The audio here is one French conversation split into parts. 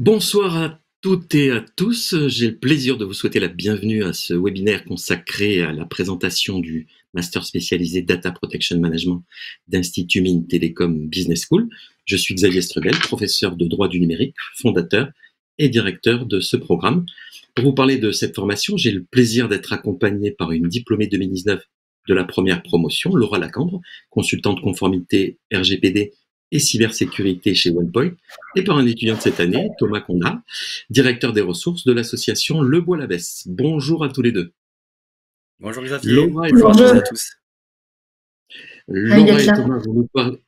Bonsoir à toutes et à tous. J'ai le plaisir de vous souhaiter la bienvenue à ce webinaire consacré à la présentation du master spécialisé Data Protection Management d'Institut Mines Télécom Business School. Je suis Xavier Strebel, professeur de droit du numérique, fondateur et directeur de ce programme. Pour vous parler de cette formation, j'ai le plaisir d'être accompagné par une diplômée 2019 de la première promotion, Laura Lacambre, consultante conformité RGPD et cybersécurité chez OnePoint, et par un étudiant de cette année, Thomas Condat, directeur des ressources de l'association Le Bois-l'Abbesse. Bonjour à tous les deux. Bonjour Xavier. Laura et Bonjour Thomas, à tous. Laura et Thomas vont nous parler.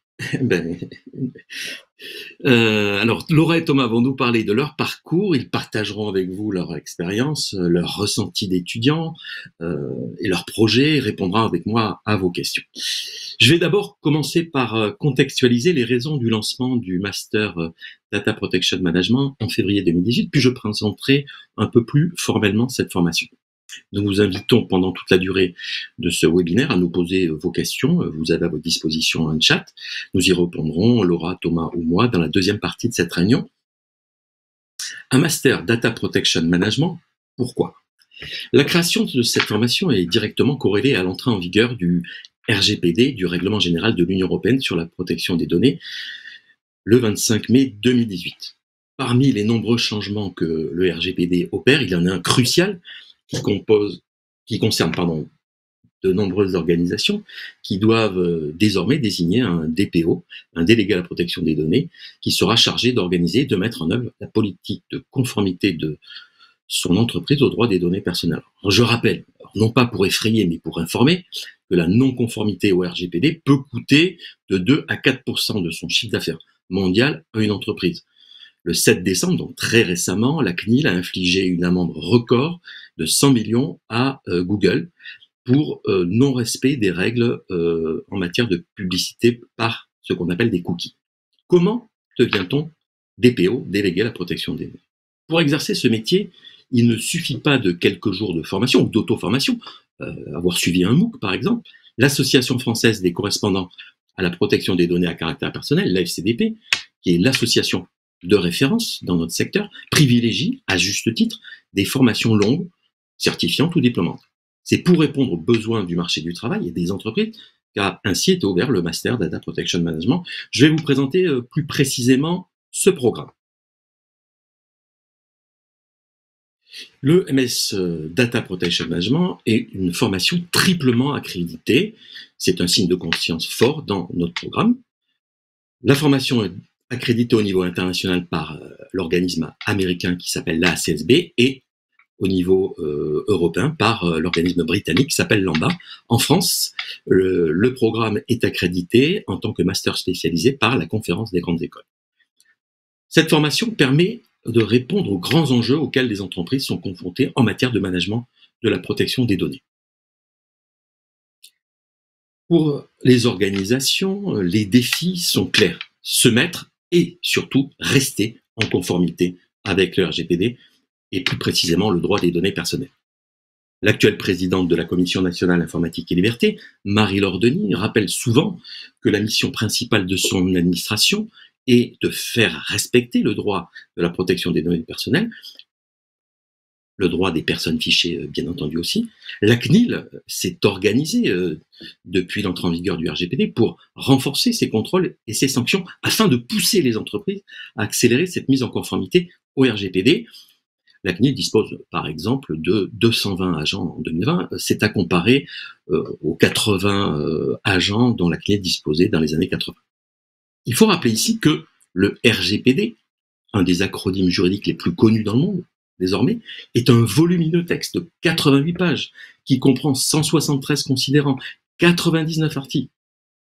Alors, Laura et Thomas vont nous parler de leur parcours. Ils partageront avec vous leur expérience, leur ressenti d'étudiants et leurs projets, et répondront avec moi à vos questions. Je vais d'abord commencer par contextualiser les raisons du lancement du Master Data Protection Management en février 2018, puis je présenterai un peu plus formellement cette formation. Nous vous invitons pendant toute la durée de ce webinaire à nous poser vos questions. Vous avez à votre disposition un chat. Nous y répondrons, Laura, Thomas ou moi, dans la deuxième partie de cette réunion. Un Master Data Protection Management, pourquoi ? La création de cette formation est directement corrélée à l'entrée en vigueur du RGPD, du Règlement général de l'Union européenne sur la protection des données, le 25 mai 2018. Parmi les nombreux changements que le RGPD opère, il y en a un crucial qui concerne de nombreuses organisations qui doivent désormais désigner un DPO, un délégué à la protection des données, qui sera chargé d'organiser et de mettre en œuvre la politique de conformité de son entreprise aux droits des données personnelles. Alors, je rappelle, non pas pour effrayer, mais pour informer, que la non-conformité au RGPD peut coûter de 2 à 4% de son chiffre d'affaires mondial à une entreprise. Le 7 décembre, donc très récemment, la CNIL a infligé une amende record de 100 millions à Google pour non-respect des règles en matière de publicité par ce qu'on appelle des cookies. Comment devient-on DPO, délégué à la protection des données ? Pour exercer ce métier, il ne suffit pas de quelques jours de formation ou d'auto-formation, avoir suivi un MOOC par exemple. L'Association française des correspondants à la protection des données à caractère personnel, l'AFCDP, qui est l'association de référence dans notre secteur, privilégie, à juste titre, des formations longues, certifiantes ou diplômantes. C'est pour répondre aux besoins du marché du travail et des entreprises qu'a ainsi été ouvert le Master Data Protection Management. Je vais vous présenter plus précisément ce programme. Le MS Data Protection Management est une formation triplement accréditée. C'est un signe de conscience fort dans notre programme. La formation est accréditée au niveau international par l'organisme américain qui s'appelle l'ACSB et au niveau européen par l'organisme britannique qui s'appelle l'AMBA. En France, le programme est accrédité en tant que master spécialisé par la Conférence des grandes écoles. Cette formation permet de répondre aux grands enjeux auxquels les entreprises sont confrontées en matière de management de la protection des données. Pour les organisations, les défis sont clairs. Se mettre et surtout rester en conformité avec le RGPD et plus précisément le droit des données personnelles. L'actuelle présidente de la Commission nationale informatique et liberté, Marie-Laure Denis, rappelle souvent que la mission principale de son administration est de faire respecter le droit de la protection des données personnelles, le droit des personnes fichées bien entendu aussi. La CNIL s'est organisée depuis l'entrée en vigueur du RGPD pour renforcer ses contrôles et ses sanctions afin de pousser les entreprises à accélérer cette mise en conformité au RGPD. La CNIL dispose par exemple de 220 agents en 2020, c'est à comparer aux 80 agents dont la CNIL disposait dans les années 80. Il faut rappeler ici que le RGPD, un des acronymes juridiques les plus connus dans le monde, désormais, est un volumineux texte de 88 pages qui comprend 173 considérants, 99 articles.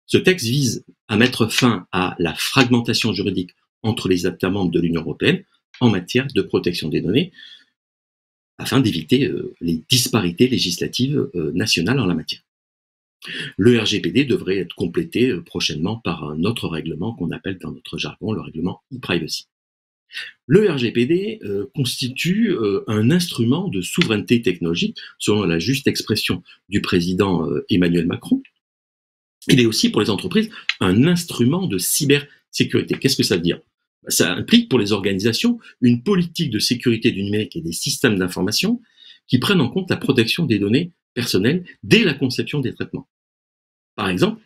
Ce texte vise à mettre fin à la fragmentation juridique entre les États membres de l'Union européenne en matière de protection des données, afin d'éviter les disparités législatives nationales en la matière. Le RGPD devrait être complété prochainement par un autre règlement qu'on appelle dans notre jargon le règlement e-privacy. Le RGPD constitue un instrument de souveraineté technologique, selon la juste expression du président Emmanuel Macron. Il est aussi pour les entreprises un instrument de cybersécurité. Qu'est-ce que ça veut dire ? Ça implique pour les organisations une politique de sécurité du numérique et des systèmes d'information qui prennent en compte la protection des données personnelles dès la conception des traitements. Par exemple,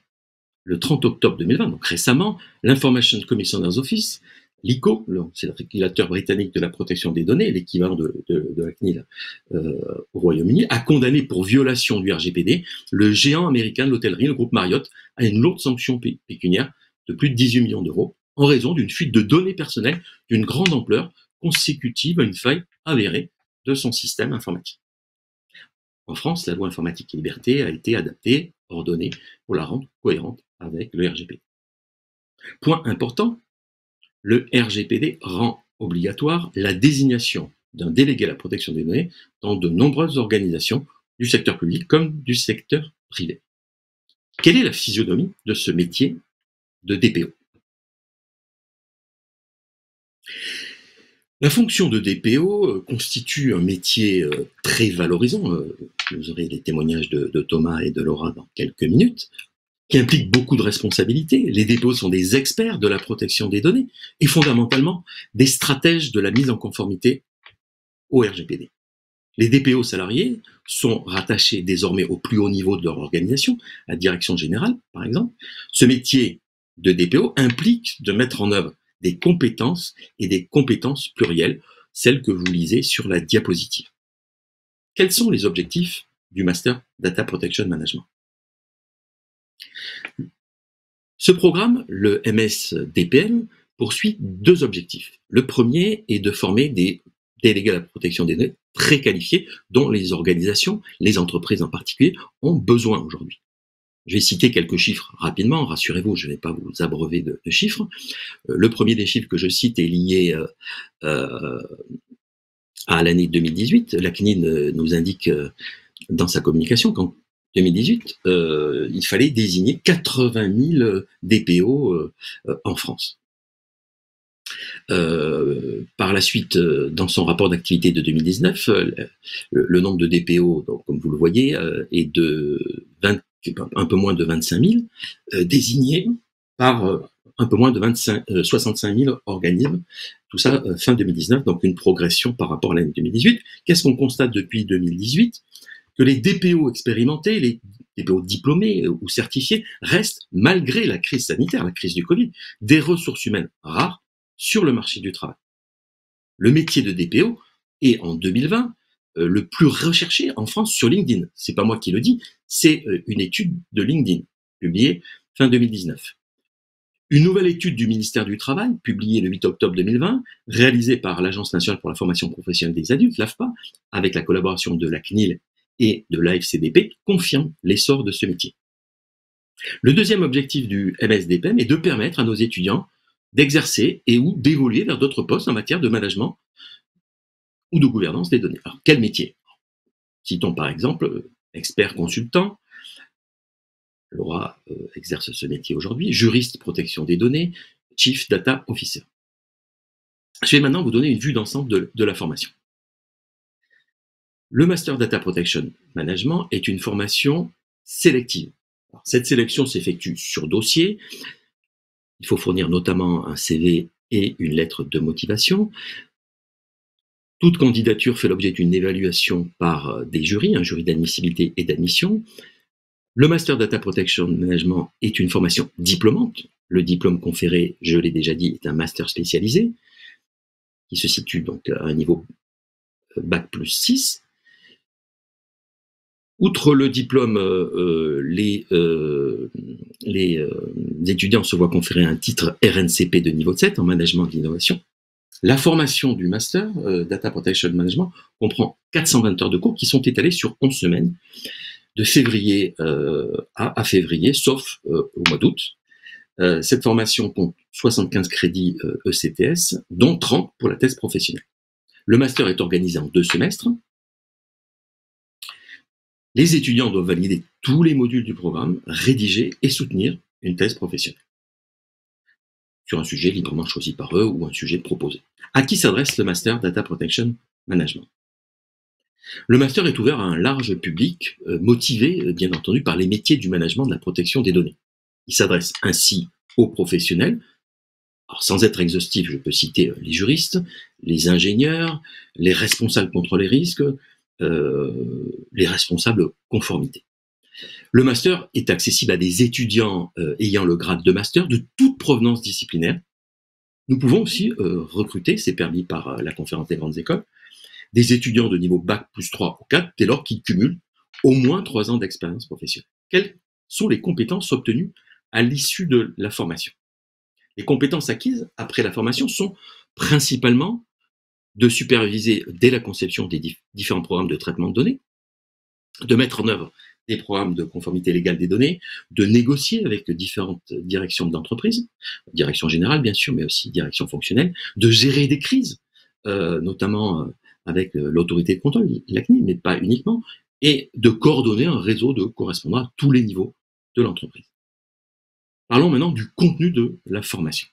le 30 octobre 2020, donc récemment, l'Information Commissioner's Office, l'ICO, c'est le régulateur britannique de la protection des données, l'équivalent de la CNIL au Royaume-Uni, a condamné pour violation du RGPD le géant américain de l'hôtellerie, le groupe Marriott, à une lourde sanction pécuniaire de plus de 18 millions d'euros en raison d'une fuite de données personnelles d'une grande ampleur consécutive à une faille avérée de son système informatique. En France, la loi informatique et liberté a été adaptée, ordonnée, pour la rendre cohérente avec le RGPD. Point important, le RGPD rend obligatoire la désignation d'un délégué à la protection des données dans de nombreuses organisations du secteur public comme du secteur privé. Quelle est la physionomie de ce métier de DPO? La fonction de DPO constitue un métier très valorisant. Vous aurez les témoignages de Thomas et de Laura dans quelques minutes, qui implique beaucoup de responsabilités. Les DPO sont des experts de la protection des données et fondamentalement des stratèges de la mise en conformité au RGPD. Les DPO salariés sont rattachés désormais au plus haut niveau de leur organisation, à la direction générale par exemple. Ce métier de DPO implique de mettre en œuvre des compétences et des compétences plurielles, celles que vous lisez sur la diapositive. Quels sont les objectifs du Master Data Protection Management? Ce programme, le MSDPM, poursuit deux objectifs. Le premier est de former des délégués à la protection des données très qualifiés dont les organisations, les entreprises en particulier, ont besoin aujourd'hui. Je vais citer quelques chiffres rapidement, rassurez-vous, je ne vais pas vous abreuver de chiffres. Le premier des chiffres que je cite est lié à l'année 2018. La CNIL nous indique dans sa communication qu'en 2018, il fallait désigner 80 000 DPO en France. Par la suite, dans son rapport d'activité de 2019, le nombre de DPO, donc, comme vous le voyez, est de un peu moins de 25 000, désignés par un peu moins de 65 000 organismes. Tout ça fin 2019, donc une progression par rapport à l'année 2018. Qu'est-ce qu'on constate depuis 2018? Que les DPO expérimentés, les DPO diplômés ou certifiés restent, malgré la crise sanitaire, la crise du Covid, des ressources humaines rares sur le marché du travail. Le métier de DPO est en 2020 le plus recherché en France sur LinkedIn. C'est pas moi qui le dis, c'est une étude de LinkedIn publiée fin 2019. Une nouvelle étude du ministère du Travail, publiée le 8 octobre 2020, réalisée par l'Agence nationale pour la formation professionnelle des adultes, l'AFPA, avec la collaboration de la CNIL et de l'AFCDP, confirme l'essor de ce métier. Le deuxième objectif du MSDPM est de permettre à nos étudiants d'exercer et ou d'évoluer vers d'autres postes en matière de management ou de gouvernance des données. Alors, quel métier? Citons par exemple expert consultant, Laura exerce ce métier aujourd'hui, juriste protection des données, Chief Data Officer. Je vais maintenant vous donner une vue d'ensemble de la formation. Le Master Data Protection Management est une formation sélective. Alors, cette sélection s'effectue sur dossier. Il faut fournir notamment un CV et une lettre de motivation. Toute candidature fait l'objet d'une évaluation par des jurys, un jury d'admissibilité et d'admission. Le Master Data Protection Management est une formation diplômante. Le diplôme conféré, je l'ai déjà dit, est un master spécialisé, qui se situe donc à un niveau Bac plus 6. Outre le diplôme, les étudiants se voient conférer un titre RNCP de niveau 7 en management de l'innovation. La formation du Master Data Protection Management comprend 420 heures de cours qui sont étalées sur 11 semaines, de février à février, sauf au mois d'août. Cette formation compte 75 crédits ECTS, dont 30 pour la thèse professionnelle. Le Master est organisé en 2 semestres. Les étudiants doivent valider tous les modules du programme, rédiger et soutenir une thèse professionnelle sur un sujet librement choisi par eux ou un sujet proposé. À qui s'adresse le Master Data Protection Management? Le Master est ouvert à un large public, motivé, bien entendu, par les métiers du management de la protection des données. Il s'adresse ainsi aux professionnels, Alors, sans être exhaustif, je peux citer les juristes, les ingénieurs, les responsables contre les risques, les responsables conformité. Le master est accessible à des étudiants ayant le grade de master de toute provenance disciplinaire. Nous pouvons aussi recruter, c'est permis par la conférence des grandes écoles, des étudiants de niveau bac plus 3 ou 4 dès lors qu'ils cumulent au moins 3 ans d'expérience professionnelle. Quelles sont les compétences obtenues à l'issue de la formation? Les compétences acquises après la formation sont principalement de superviser dès la conception des différents programmes de traitement de données, de mettre en œuvre des programmes de conformité légale des données, de négocier avec différentes directions d'entreprise, direction générale bien sûr, mais aussi direction fonctionnelle, de gérer des crises, notamment avec l'autorité de contrôle, la CNIL, mais pas uniquement, et de coordonner un réseau de correspondants à tous les niveaux de l'entreprise. Parlons maintenant du contenu de la formation.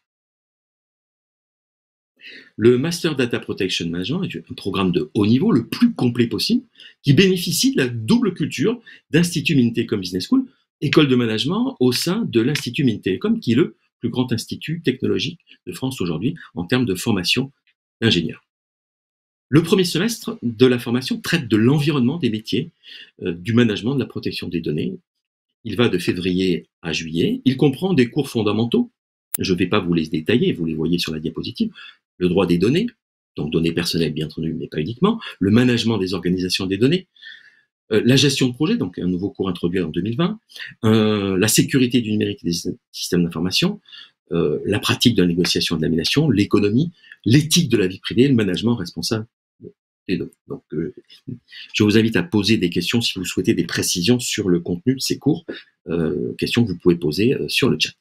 Le Master Data Protection Management est un programme de haut niveau, le plus complet possible, qui bénéficie de la double culture d'Institut Mines-Télécom Business School, école de management au sein de l'Institut Mines-Télécom, qui est le plus grand institut technologique de France aujourd'hui en termes de formation d'ingénieurs. Le premier semestre de la formation traite de l'environnement des métiers, du management de la protection des données. Il va de février à juillet. Il comprend des cours fondamentaux. Je ne vais pas vous les détailler, vous les voyez sur la diapositive. Le droit des données, donc données personnelles bien entendu, mais pas uniquement. Le management des organisations des données. La gestion de projet, donc un nouveau cours introduit en 2020. La sécurité du numérique et des systèmes d'information. La pratique de la négociation et de l'aménagement. L'économie, l'éthique de la vie privée, le management responsable des données. Donc, je vous invite à poser des questions si vous souhaitez des précisions sur le contenu de ces cours, questions que vous pouvez poser sur le chat.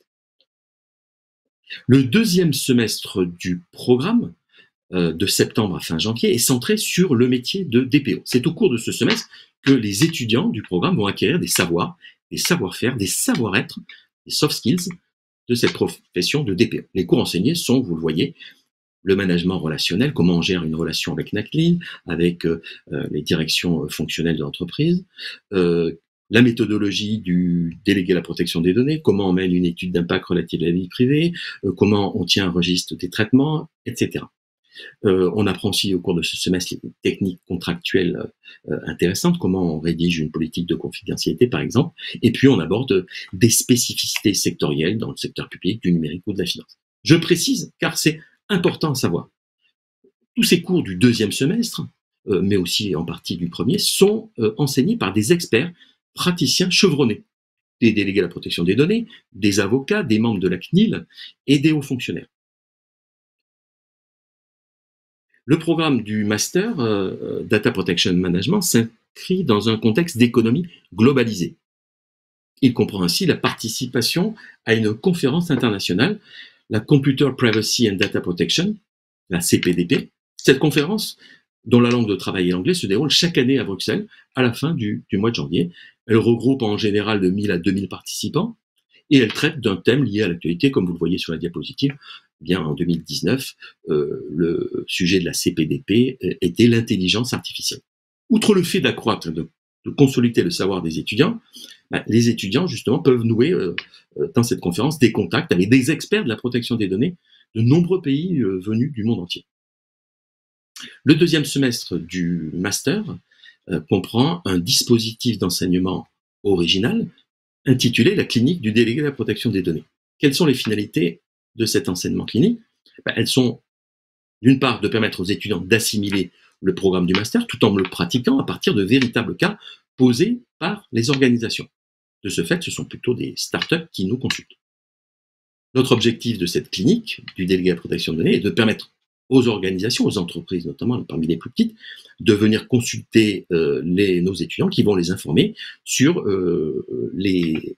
Le deuxième semestre du programme, de septembre à fin janvier, est centré sur le métier de DPO. C'est au cours de ce semestre que les étudiants du programme vont acquérir des savoirs, des savoir-faire, des savoir-être, des soft skills de cette profession de DPO. Les cours enseignés sont, vous le voyez, le management relationnel, comment on gère une relation avec NACLIN, avec les directions fonctionnelles de l'entreprise, la méthodologie du délégué à la protection des données, comment on mène une étude d'impact relative à la vie privée, comment on tient un registre des traitements, etc. On apprend aussi au cours de ce semestre les techniques contractuelles intéressantes, comment on rédige une politique de confidentialité par exemple, et puis on aborde des spécificités sectorielles dans le secteur public, du numérique ou de la finance. Je précise, car c'est important à savoir. Tous ces cours du deuxième semestre, mais aussi en partie du premier, sont enseignés par des experts praticiens chevronnés, des délégués à la protection des données, des avocats, des membres de la CNIL et des hauts fonctionnaires. Le programme du Master Data Protection Management s'inscrit dans un contexte d'économie globalisée. Il comprend ainsi la participation à une conférence internationale, la Computer Privacy and Data Protection, la CPDP. Cette conférence, dont la langue de travail est l'anglais, se déroule chaque année à Bruxelles à la fin du mois de janvier. Elle regroupe en général de 1000 à 2000 participants et elle traite d'un thème lié à l'actualité, comme vous le voyez sur la diapositive. Bien, en 2019, le sujet de la CPDP était l'intelligence artificielle. Outre le fait d'accroître, de consolider le savoir des étudiants, les étudiants, justement, peuvent nouer dans cette conférence des contacts avec des experts de la protection des données de nombreux pays venus du monde entier. Le deuxième semestre du master comprend un dispositif d'enseignement original intitulé la clinique du délégué à la protection des données. Quelles sont les finalités de cet enseignement clinique? Elles sont, d'une part, de permettre aux étudiants d'assimiler le programme du master tout en le pratiquant à partir de véritables cas posés par les organisations. De ce fait, ce sont plutôt des startups qui nous consultent. Notre objectif de cette clinique du délégué à la protection des données est de permettre aux organisations, aux entreprises notamment, parmi les plus petites, de venir consulter nos étudiants qui vont les informer sur les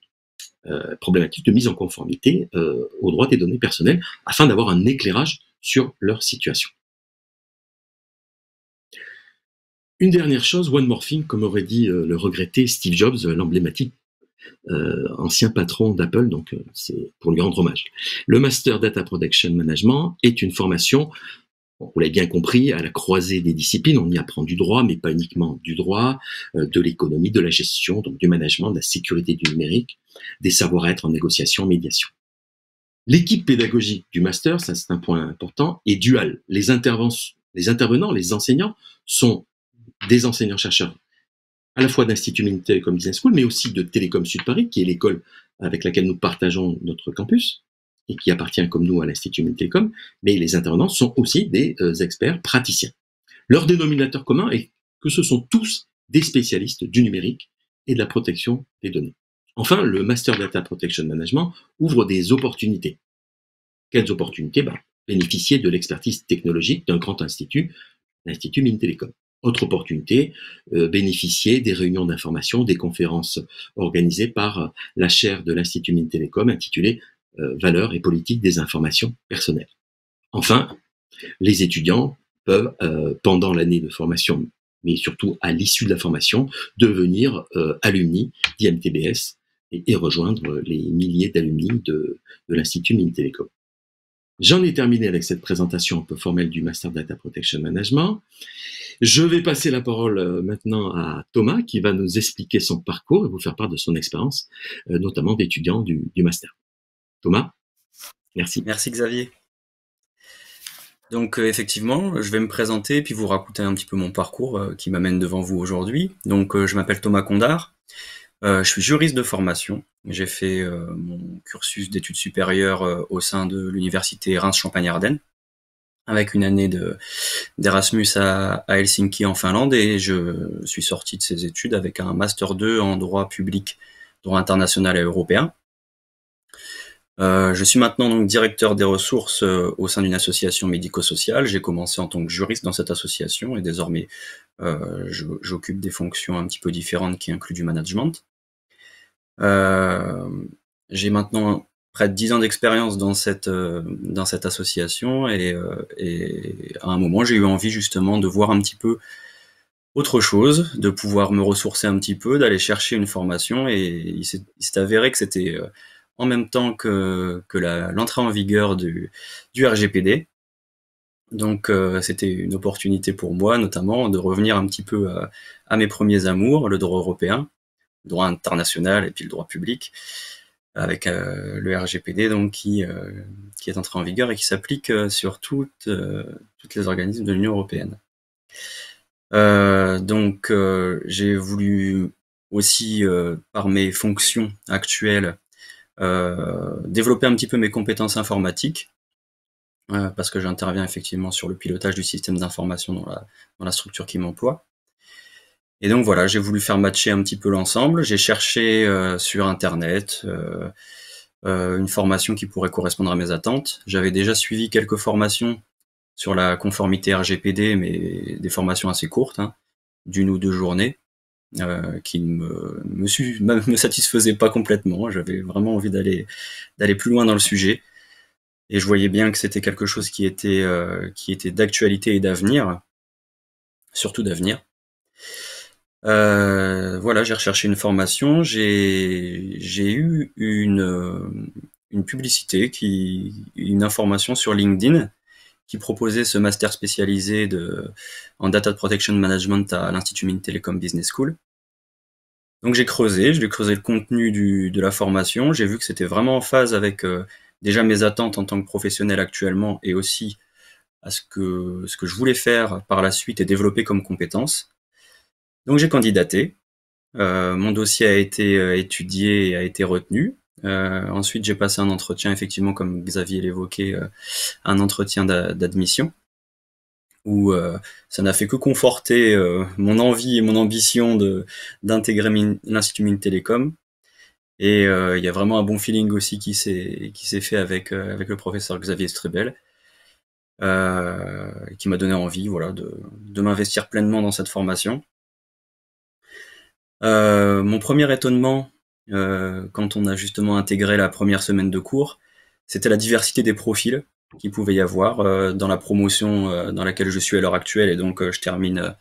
problématiques de mise en conformité aux droits des données personnelles afin d'avoir un éclairage sur leur situation. Une dernière chose, one more thing, comme aurait dit le regretté Steve Jobs, l'emblématique ancien patron d'Apple, donc c'est pour lui rendre hommage. Le Master Data Protection Management est une formation, vous l'avez bien compris, à la croisée des disciplines. On y apprend du droit, mais pas uniquement du droit, de l'économie, de la gestion, donc du management, de la sécurité du numérique, des savoir-être en négociation, médiation. L'équipe pédagogique du master, ça c'est un point important, est duale. Les intervenants, les enseignants sont des enseignants-chercheurs à la fois d'Institut Mines Télécom Business School, mais aussi de Télécom Sud Paris, qui est l'école avec laquelle nous partageons notre campus et qui appartient comme nous à l'Institut Mines Télécom, mais les intervenants sont aussi des experts praticiens. Leur dénominateur commun est que ce sont tous des spécialistes du numérique et de la protection des données. Enfin, le Master Data Protection Management ouvre des opportunités. Quelles opportunités? Bénéficier de l'expertise technologique d'un grand institut, l'Institut Mines Télécom. Autre opportunité, bénéficier des réunions d'information, des conférences organisées par la chaire de l'Institut Mines Télécom intitulée Valeurs et politique des informations personnelles. Enfin, les étudiants peuvent, pendant l'année de formation, mais surtout à l'issue de la formation, devenir alumni d'IMTBS et rejoindre les milliers d'alumni de l'Institut Mines Télécom. J'en ai terminé avec cette présentation un peu formelle du Master Data Protection Management. Je vais passer la parole maintenant à Thomas qui va nous expliquer son parcours et vous faire part de son expérience, notamment d'étudiant du Master. Thomas, merci. Merci Xavier. Donc effectivement, je vais me présenter puis vous raconter un petit peu mon parcours qui m'amène devant vous aujourd'hui. Donc je m'appelle Thomas Condard, je suis juriste de formation. J'ai fait mon cursus d'études supérieures au sein de l'université Reims-Champagne-Ardenne, avec une année d'Erasmus à Helsinki en Finlande, et je suis sorti de ces études avec un Master 2 en droit public, droit international et européen. Je suis maintenant donc directeur des ressources au sein d'une association médico-sociale. J'ai commencé en tant que juriste dans cette association et désormais j'occupe des fonctions un petit peu différentes qui incluent du management. J'ai maintenant près de 10 ans d'expérience dans cette association et à un moment j'ai eu envie justement de voir un petit peu autre chose, de pouvoir me ressourcer un petit peu, d'aller chercher une formation, et il s'est avéré que c'était en même temps que l'entrée en vigueur du RGPD. Donc c'était une opportunité pour moi notamment de revenir un petit peu à mes premiers amours, le droit européen, le droit international et puis le droit public, avec le RGPD donc qui est entré en vigueur et qui s'applique sur toutes les organismes de l'Union européenne. Donc j'ai voulu aussi par mes fonctions actuelles développer un petit peu mes compétences informatiques, parce que j'interviens effectivement sur le pilotage du système d'information dans la structure qui m'emploie. Et donc voilà, j'ai voulu faire matcher un petit peu l'ensemble. J'ai cherché sur Internet une formation qui pourrait correspondre à mes attentes. J'avais déjà suivi quelques formations sur la conformité RGPD, mais des formations assez courtes, d'1 ou 2 journées, qui me satisfaisaient pas complètement. J'avais vraiment envie d'aller plus loin dans le sujet, et je voyais bien que c'était quelque chose qui était d'actualité et d'avenir, surtout d'avenir. Voilà, j'ai recherché une formation, j'ai eu une publicité, une information sur LinkedIn qui proposait ce master spécialisé en Data Protection Management à l'Institut Mines Télécom Business School. Donc j'ai creusé le contenu de la formation, j'ai vu que c'était vraiment en phase avec déjà mes attentes en tant que professionnel actuellement, et aussi à ce que je voulais faire par la suite et développer comme compétences. Donc j'ai candidaté, mon dossier a été étudié et a été retenu. Ensuite j'ai passé un entretien, effectivement comme Xavier l'évoquait, un entretien d'admission, où ça n'a fait que conforter mon envie et mon ambition d'intégrer l'Institut Mines Télécom. Et il y a vraiment un bon feeling aussi qui s'est fait avec le professeur Xavier Strebel, qui m'a donné envie, voilà, de m'investir pleinement dans cette formation. Mon premier étonnement, quand on a justement intégré la première semaine de cours, c'était la diversité des profils qu'il pouvait y avoir dans la promotion dans laquelle je suis à l'heure actuelle, et donc je termine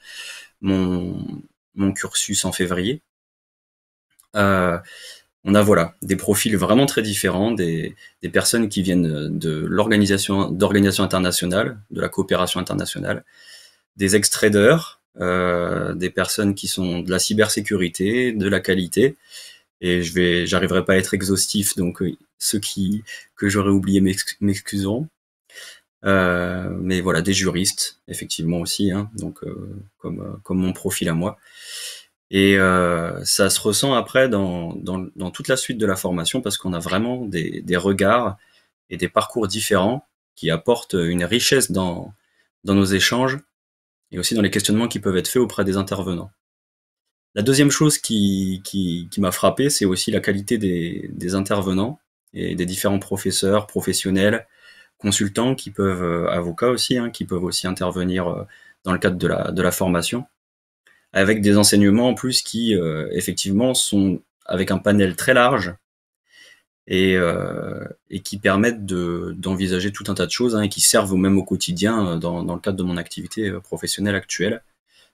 mon cursus en février. On a des profils vraiment très différents, des personnes qui viennent de l'organisation internationale, de la coopération internationale, des ex-traders, des personnes qui sont de la cybersécurité, de la qualité, Et j'arriverai pas à être exhaustif, donc ceux que j'aurais oublié m'excuseront. Mais voilà, des juristes, effectivement aussi, hein, donc comme mon profil à moi. Et ça se ressent après dans toute la suite de la formation, parce qu'on a vraiment des regards et des parcours différents qui apportent une richesse dans nos échanges et aussi dans les questionnements qui peuvent être faits auprès des intervenants. La deuxième chose qui m'a frappé, c'est aussi la qualité des intervenants et des différents professeurs, professionnels, consultants qui peuvent, avocats aussi, hein, qui peuvent aussi intervenir dans le cadre de la formation, avec des enseignements en plus qui effectivement sont avec un panel très large et qui permettent d'envisager tout un tas de choses, hein, et qui servent même au quotidien dans le cadre de mon activité professionnelle actuelle,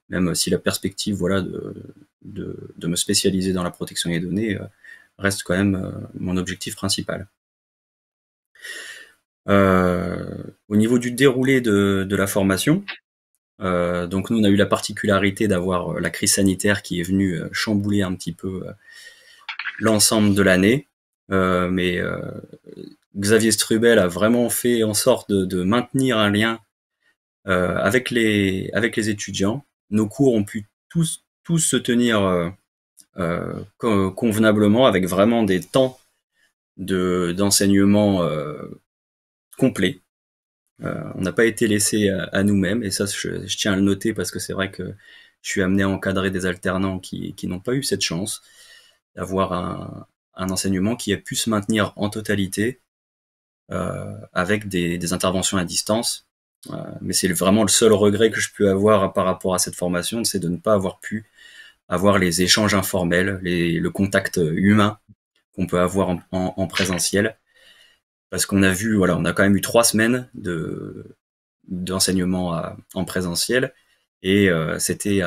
même si la perspective, voilà, de me spécialiser dans la protection des données reste quand même mon objectif principal. Au niveau du déroulé de la formation, donc nous on a eu la particularité d'avoir la crise sanitaire qui est venue chambouler un petit peu l'ensemble de l'année, mais Xavier Strubel a vraiment fait en sorte de maintenir un lien avec les étudiants. Nos cours ont pu tous se tenir convenablement, avec vraiment des temps d'enseignement complets. On n'a pas été laissé à nous-mêmes, et ça je tiens à le noter, parce que c'est vrai que je suis amené à encadrer des alternants qui n'ont pas eu cette chance d'avoir un enseignement qui a pu se maintenir en totalité avec des interventions à distance. Mais c'est vraiment le seul regret que je peux avoir par rapport à cette formation, c'est de ne pas avoir pu avoir les échanges informels, le contact humain qu'on peut avoir en présentiel. Parce qu'on a vu, voilà, on a quand même eu 3 semaines d'enseignement en présentiel, et c'était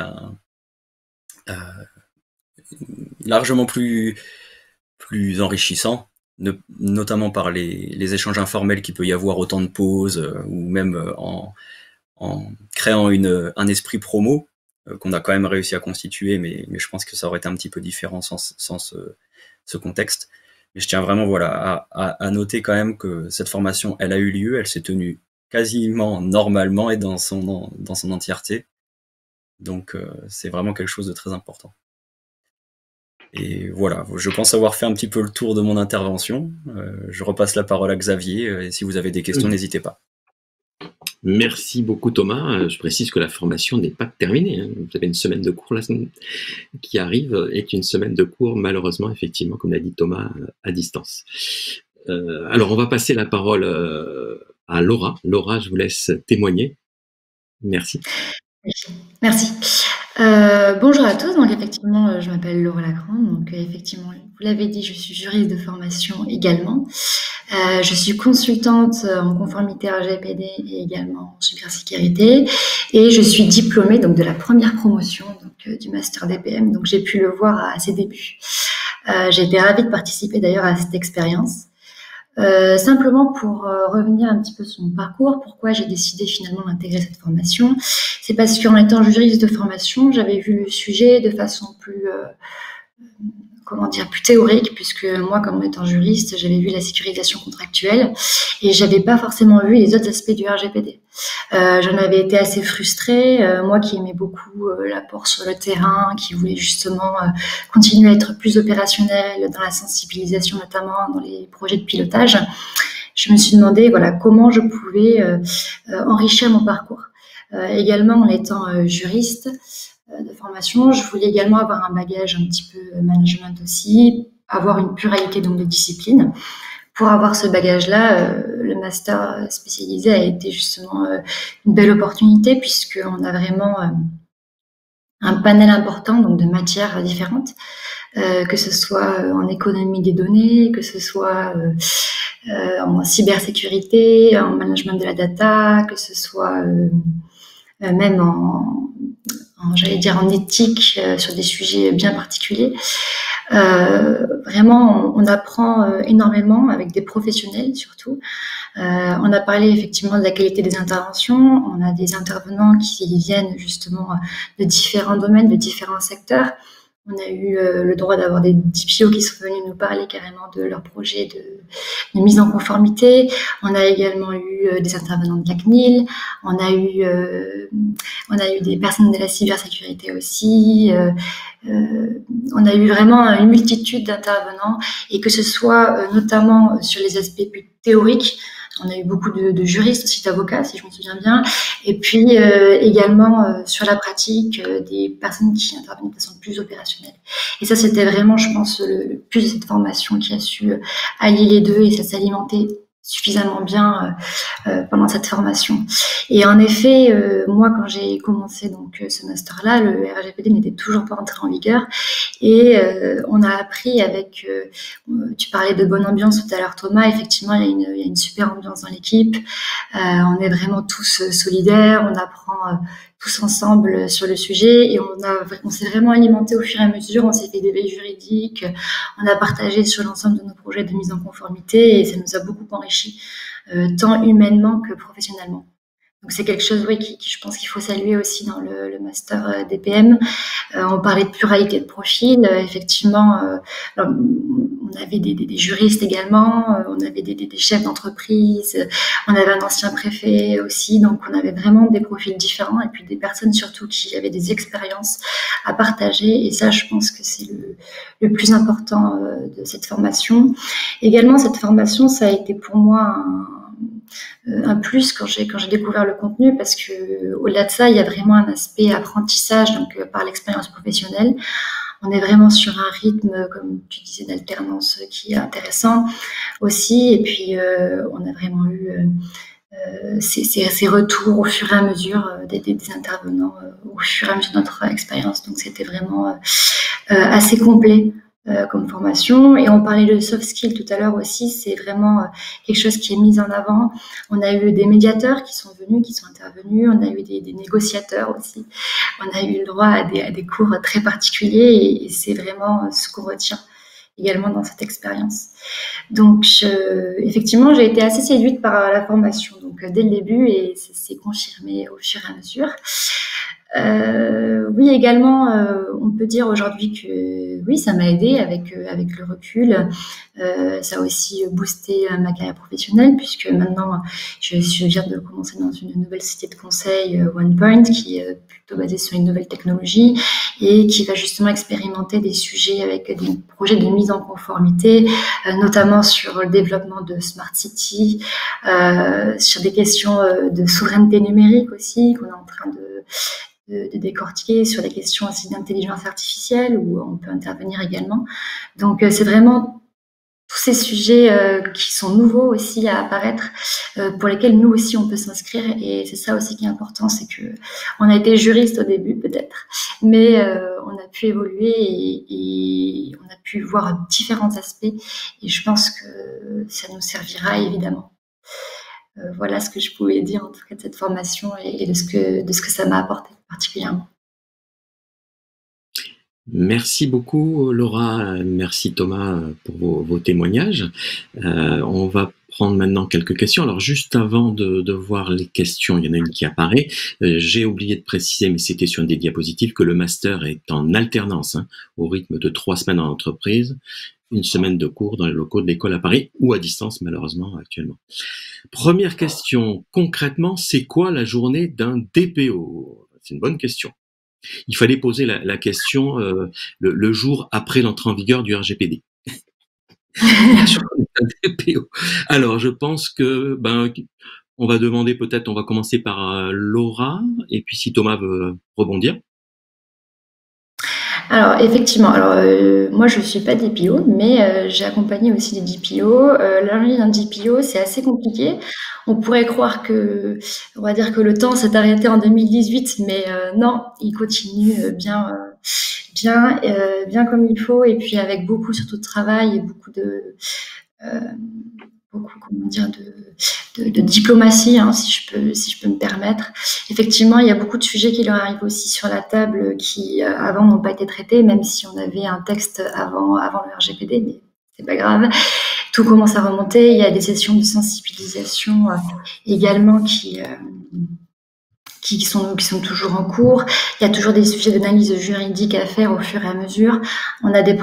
largement plus enrichissant, notamment par les échanges informels qu'il peut y avoir au temps de pause, ou même en créant un esprit promo qu'on a quand même réussi à constituer, mais je pense que ça aurait été un petit peu différent sans ce contexte. Mais je tiens vraiment, voilà, à noter quand même que cette formation, elle a eu lieu, elle s'est tenue quasiment normalement et dans son entièreté. Donc c'est vraiment quelque chose de très important. Et voilà, je pense avoir fait un petit peu le tour de mon intervention. Je repasse la parole à Xavier, et si vous avez des questions, n'hésitez pas. Merci beaucoup Thomas. Je précise que la formation n'est pas terminée, hein. Vous avez une semaine de cours la semaine qui arrive, est une semaine de cours malheureusement, effectivement, comme l'a dit Thomas, à distance. Alors on va passer la parole à Laura. Laura, je vous laisse témoigner. Merci. Merci. Bonjour à tous. Donc effectivement, je m'appelle Laura Lacran. Donc effectivement, vous l'avez dit, je suis juriste de formation également. Je suis consultante en conformité RGPD et également en cybersécurité, et je suis diplômée donc de la première promotion donc du master DPM. Donc j'ai pu le voir à ses débuts. J'ai été ravie de participer d'ailleurs à cette expérience. Simplement pour revenir un petit peu sur mon parcours, pourquoi j'ai décidé finalement d'intégrer cette formation, c'est parce qu'en étant juriste de formation, j'avais vu le sujet de façon plus plus théorique, puisque moi, comme étant juriste, j'avais vu la sécurisation contractuelle et j'avais pas forcément vu les autres aspects du RGPD. J'en avais été assez frustrée, moi qui aimais beaucoup l'apport sur le terrain, qui voulais justement continuer à être plus opérationnelle dans la sensibilisation, notamment dans les projets de pilotage. Je me suis demandé, voilà, comment je pouvais enrichir mon parcours. Également, en étant juriste de formation, je voulais également avoir un bagage un petit peu management aussi, avoir une pluralité donc de disciplines. Pour avoir ce bagage-là, le master spécialisé a été justement une belle opportunité, puisqu'on a vraiment un panel important donc de matières différentes, que ce soit en économie des données, que ce soit en cybersécurité, en management de la data, que ce soit même j'allais dire en éthique, sur des sujets bien particuliers. Vraiment, on apprend énormément avec des professionnels surtout. On a parlé effectivement de la qualité des interventions. On a des intervenants qui viennent justement de différents domaines, de différents secteurs. On a eu le droit d'avoir des DPO qui sont venus nous parler carrément de leur projet de mise en conformité. On a également eu des intervenants de la CNIL. On a eu des personnes de la cybersécurité aussi. On a eu vraiment une multitude d'intervenants, et que ce soit notamment sur les aspects plus théoriques. On a eu beaucoup de juristes aussi, d'avocats, si je me souviens bien. Et puis également sur la pratique, des personnes qui interviennent de façon plus opérationnelle. Et ça, c'était vraiment, je pense, le plus de cette formation qui a su allier les deux, et ça s'alimentait suffisamment bien pendant cette formation. Et en effet, moi, quand j'ai commencé donc ce master-là, le RGPD n'était toujours pas entré en vigueur, et on a appris avec. Tu parlais de bonne ambiance tout à l'heure, Thomas. Effectivement, il y a une super ambiance dans l'équipe. On est vraiment tous solidaires. On apprend tous ensemble sur le sujet, et on s'est vraiment alimenté au fur et à mesure. On s'est fait des veilles juridiques. On a partagé sur l'ensemble de nos projets de mise en conformité, et ça nous a beaucoup enrichi, tant humainement que professionnellement. Donc c'est quelque chose, oui, qui je pense qu'il faut saluer aussi dans le master DPM. On parlait de pluralité de profil. Effectivement, on avait des juristes également, on avait des chefs d'entreprise, on avait un ancien préfet aussi. Donc on avait vraiment des profils différents, et puis des personnes surtout qui avaient des expériences à partager. Et ça, je pense que c'est le plus important de cette formation. Également, cette formation, ça a été pour moi un plus quand j'ai découvert le contenu, parce que au-delà de ça, il y a vraiment un aspect apprentissage, donc par l'expérience professionnelle. On est vraiment sur un rythme, comme tu disais, d'alternance qui est intéressant aussi. Et puis, on a vraiment eu ces retours au fur et à mesure des intervenants, au fur et à mesure de notre expérience. Donc, c'était vraiment assez complet comme formation. Et on parlait de soft skills tout à l'heure aussi, c'est vraiment quelque chose qui est mis en avant. On a eu des médiateurs qui sont venus, qui sont intervenus, on a eu des négociateurs aussi, on a eu le droit à des cours très particuliers, et c'est vraiment ce qu'on retient également dans cette expérience. Donc effectivement, j'ai été assez séduite par la formation, donc dès le début, et ça s'est confirmé au fur et à mesure. Oui, également, on peut dire aujourd'hui que oui, ça m'a aidé avec le recul. Ça a aussi boosté ma carrière professionnelle, puisque maintenant, je viens de commencer dans une nouvelle société de conseil, OnePoint, qui est plutôt basée sur une nouvelle technologie, et qui va justement expérimenter des sujets avec des projets de mise en conformité, notamment sur le développement de Smart City, sur des questions de souveraineté numérique aussi, qu'on est en train de décortiquer, sur des questions aussi d'intelligence artificielle, où on peut intervenir également. Donc c'est vraiment tous ces sujets qui sont nouveaux aussi à apparaître, pour lesquels nous aussi on peut s'inscrire. Et c'est ça aussi qui est important, c'est que on a été juriste au début peut-être, mais on a pu évoluer, et on a pu voir différents aspects, et je pense que ça nous servira évidemment. Voilà ce que je pouvais dire en tout cas de cette formation, et de ce que ça m'a apporté particulièrement. Merci beaucoup Laura, merci Thomas pour vos témoignages. On va prendre maintenant quelques questions. Alors juste avant de voir les questions, il y en a une qui apparaît. J'ai oublié de préciser, mais c'était sur une des diapositives, que le master est en alternance, au rythme de 3 semaines en entreprise, 1 semaine de cours dans les locaux de l'école à Paris, ou à distance malheureusement actuellement. Première question, concrètement, c'est quoi la journée d'un DPO? C'est une bonne question. Il fallait poser la question le jour après l'entrée en vigueur du RGPD. La journée d'un DPO. Alors, je pense que on va demander peut-être, on va commencer par Laura, et puis si Thomas veut rebondir. Alors effectivement, moi je suis pas DPO, mais j'ai accompagné aussi des DPO. L'arrivée d'un DPO, c'est assez compliqué. On pourrait croire on va dire que le temps s'est arrêté en 2018, mais non, il continue bien comme il faut, et puis avec beaucoup surtout de travail, et beaucoup de diplomatie, si je peux me permettre. Effectivement, il y a beaucoup de sujets qui leur arrivent aussi sur la table, qui avant n'ont pas été traités, même si on avait un texte avant le RGPD, mais c'est pas grave. Tout commence à remonter. Il y a des sessions de sensibilisation également qui qui sont toujours en cours. Il y a toujours des sujets d'analyse juridique à faire au fur et à mesure. On a dès